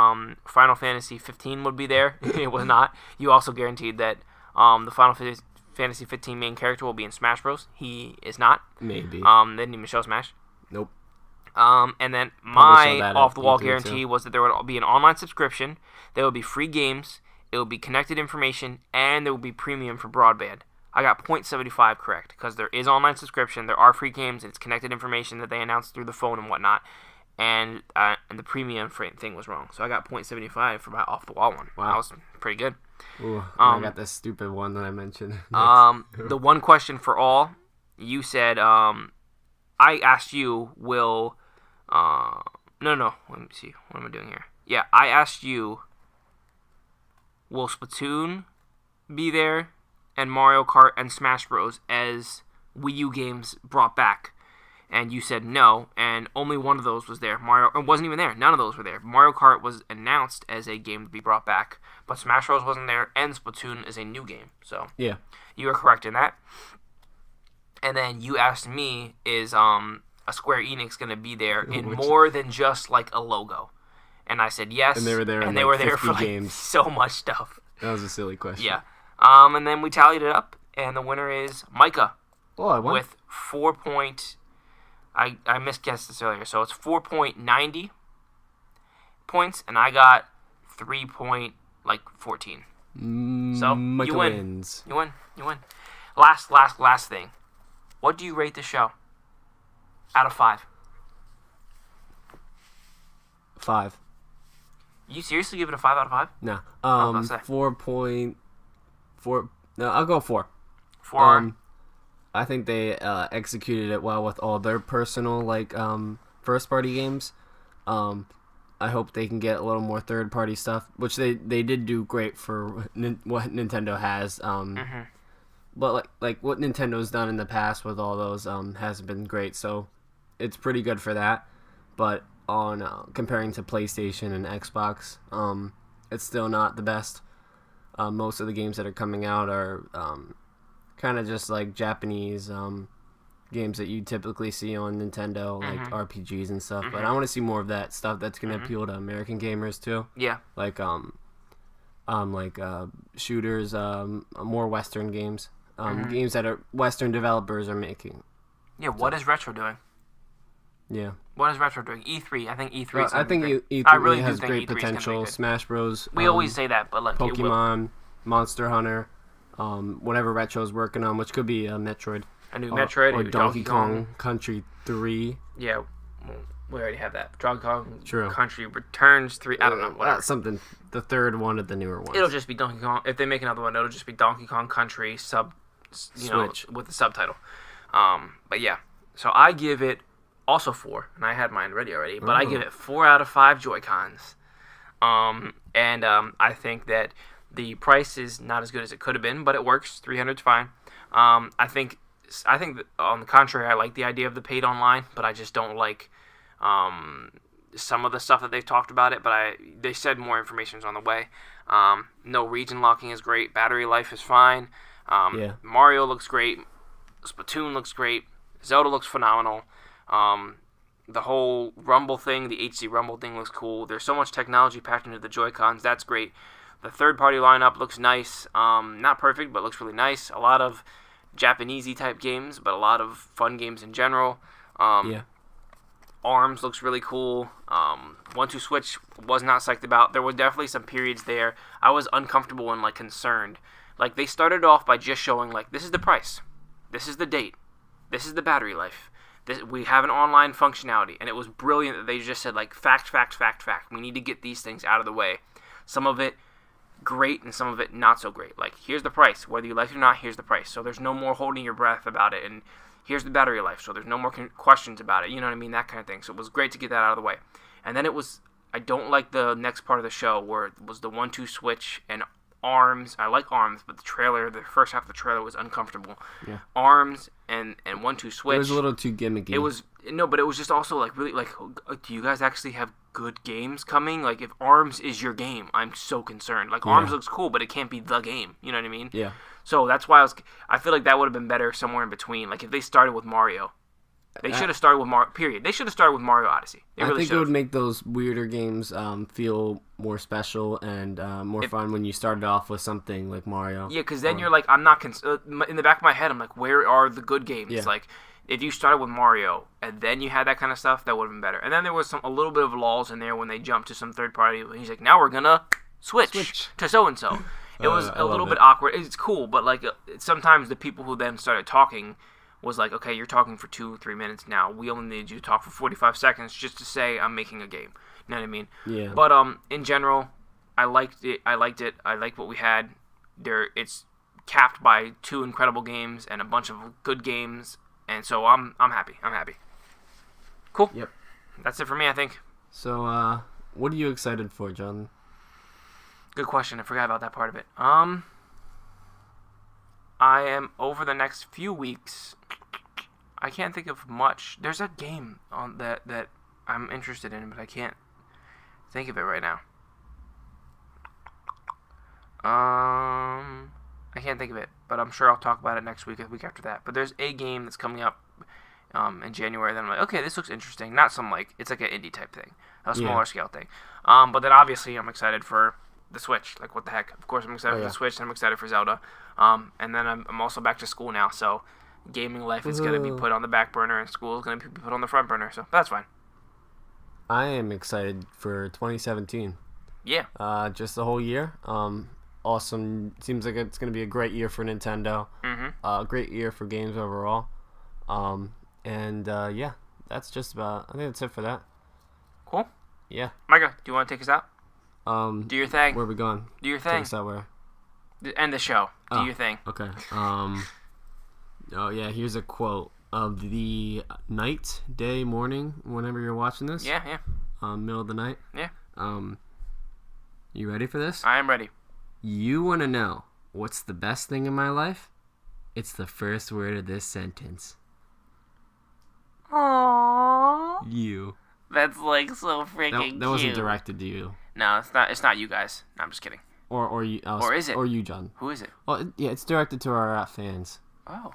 Final Fantasy 15 would be there. It was not. You also guaranteed that the Final Fantasy 15 main character will be in Smash Bros. He is not. Maybe. They didn't even show Smash. Nope. And then my off-the-wall guarantee was that there would be an online subscription, there would be free games, it would be connected information, and there would be premium for broadband. I got 0.75 correct because there is online subscription, there are free games, and it's connected information that they announced through the phone and whatnot. And the premium thing was wrong. So I got 0.75 for my off-the-wall one. Wow. That was pretty good. Ooh, I got this stupid one that I mentioned. The one question for all, you said, I asked you, will... No. Let me see. What am I doing here? Yeah, I asked you, will Splatoon be there and Mario Kart and Smash Bros. As Wii U games brought back? And you said no, and only one of those was there. It wasn't even there. None of those were there. Mario Kart was announced as a game to be brought back, but Smash Bros. Wasn't there, and Splatoon is a new game. So yeah, you were correct in that. And then you asked me, is a Square Enix going to be there in more than just like a logo? And I said yes. And they were there. And they were there for games. So much stuff. That was a silly question. Yeah. And then we tallied it up, and the winner is Micah. Oh, I won. With 4. I misguessed this earlier, so it's 4.90 points, and I got 3.14. So Micah you win. Wins. You win. Last thing. What do you rate the show? Out of 5. 5. You seriously give it a 5 out of 5? No. 4.4. No, I'll go 4. 4. I think they executed it well with all their personal first party games. I hope they can get a little more third party stuff, which they did do great for what Nintendo has. But like what Nintendo's done in the past with all those has been great. So it's pretty good for that. But on comparing to PlayStation and Xbox, it's still not the best. Most of the games that are coming out are kind of just like Japanese games that you typically see on Nintendo, like RPGs and stuff. But I want to see more of that stuff that's going to appeal to American gamers too. Yeah. Like shooters, more Western games, games that are Western developers are making. Yeah. What is Retro doing? Yeah. What is Retro doing? E3. I think E3. I think E3 has great potential. Smash Bros. We always say that, but like Pokemon, Monster Hunter, whatever Retro's working on, which could be Metroid. A new Metroid or Donkey Kong Country 3. Yeah, well, we already have that. Donkey Kong True. Country Returns 3. I don't know. Whatever. Something. The third one of the newer ones. It'll just be Donkey Kong. If they make another one, it'll just be Donkey Kong Country Switch with the subtitle. But yeah, so I give it also 4, and I had mine ready already. But I give it 4 out of 5 Joy-Cons. I think that the price is not as good as it could have been, but it works. 300's fine. I think that, on the contrary, I like the idea of the paid online, but I just don't like some of the stuff that they've talked about it. But they said more information is on the way. No region locking is great. Battery life is fine. Mario looks great. Splatoon looks great. Zelda looks phenomenal. The whole Rumble thing, the HC Rumble thing looks cool. There's so much technology packed into the Joy-Cons. That's great. The third-party lineup looks nice. Not perfect, but looks really nice. A lot of Japanesey type games, but a lot of fun games in general. ARMS looks really cool. 1-2 Switch was not psyched about. There were definitely some periods there I was uncomfortable and concerned. Like, they started off by just showing this is the price, this is the date, this is the battery life. We have an online functionality, and it was brilliant that they just said fact. We need to get these things out of the way. Some of it great and some of it not so great. Here's the price, whether you like it or not. Here's the price, so there's no more holding your breath about it. And here's the battery life, so there's no more questions about it. You know what I mean? That kind of thing. So it was great to get that out of the way. And then I don't like the next part of the show where it was the 1-2 Switch and ARMS. I like ARMS, but the first half of the trailer was uncomfortable. Yeah. ARMS and 1-2 Switch. It was a little too gimmicky. But it was just also really do you guys actually have good games coming? If ARMS is your game, I'm so concerned. ARMS looks cool, but it can't be the game. You know what I mean? Yeah. So that's why I feel like that would have been better somewhere in between. If they started with Mario. They should have started with Mario, period. They should have started with Mario Odyssey. I think it would make those weirder games feel more special and more fun when you started off with something like Mario. Yeah, because then you're I'm not... in the back of my head, I'm where are the good games? Yeah. If you started with Mario and then you had that kind of stuff, that would have been better. And then there was a little bit of lulls in there when they jumped to some third party. He's now we're going to switch to so-and-so. It was a little bit awkward. It's cool, but sometimes the people who then started talking... was okay, you're talking for 2-3 minutes now. We only need you to talk for 45 seconds just to say I'm making a game. You know what I mean? Yeah. But in general, I liked it. I liked what we had. It's capped by 2 incredible games and a bunch of good games, and so I'm happy. Cool. Yep. That's it for me, I think. So, what are you excited for, John? Good question. I forgot about that part of it. I am over the next few weeks. I can't think of much. There's a game on that I'm interested in, but I can't think of it right now. I can't think of it, but I'm sure I'll talk about it next week or the week after that. But there's a game that's coming up in January. Then I'm okay, this looks interesting. Not some it's an indie type thing, a smaller scale thing. But then obviously I'm excited for the Switch. What the heck? Of course I'm excited for the Switch, and I'm excited for Zelda. And then I'm also back to school now, so gaming life is going to be put on the back burner, and school is going to be put on the front burner, so that's fine. I am excited for 2017. Yeah. Just the whole year. Awesome. Seems like it's going to be a great year for Nintendo. Mm-hmm. Great year for games overall. That's just about... I think that's it for that. Cool. Yeah. Micah, do you want to take us out? Do your thing. Where are we going? Do your thing. Take us out where? End the show. Do your thing. Okay. Oh yeah. Here's a quote of the night, day, morning, whenever you're watching this. Yeah. Middle of the night. Yeah. You ready for this? I am ready. You want to know what's the best thing in my life? It's the first word of this sentence. Aww. You. That's like so freaking cute. That wasn't directed to you. No, it's not. It's not you guys. No, I'm just kidding. Or you. Or is it? Or you, John. Who is it? Well, yeah, it's directed to our fans. Oh,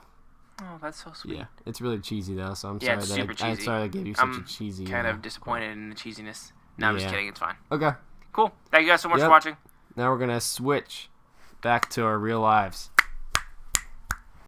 that's so sweet. Yeah, it's really cheesy though, so I'm sorry that I'm sorry I gave you such a cheesy. Kind of disappointed in the cheesiness. No, I'm just kidding. It's fine. Okay. Cool. Thank you guys so much for watching. Now we're gonna switch back to our real lives.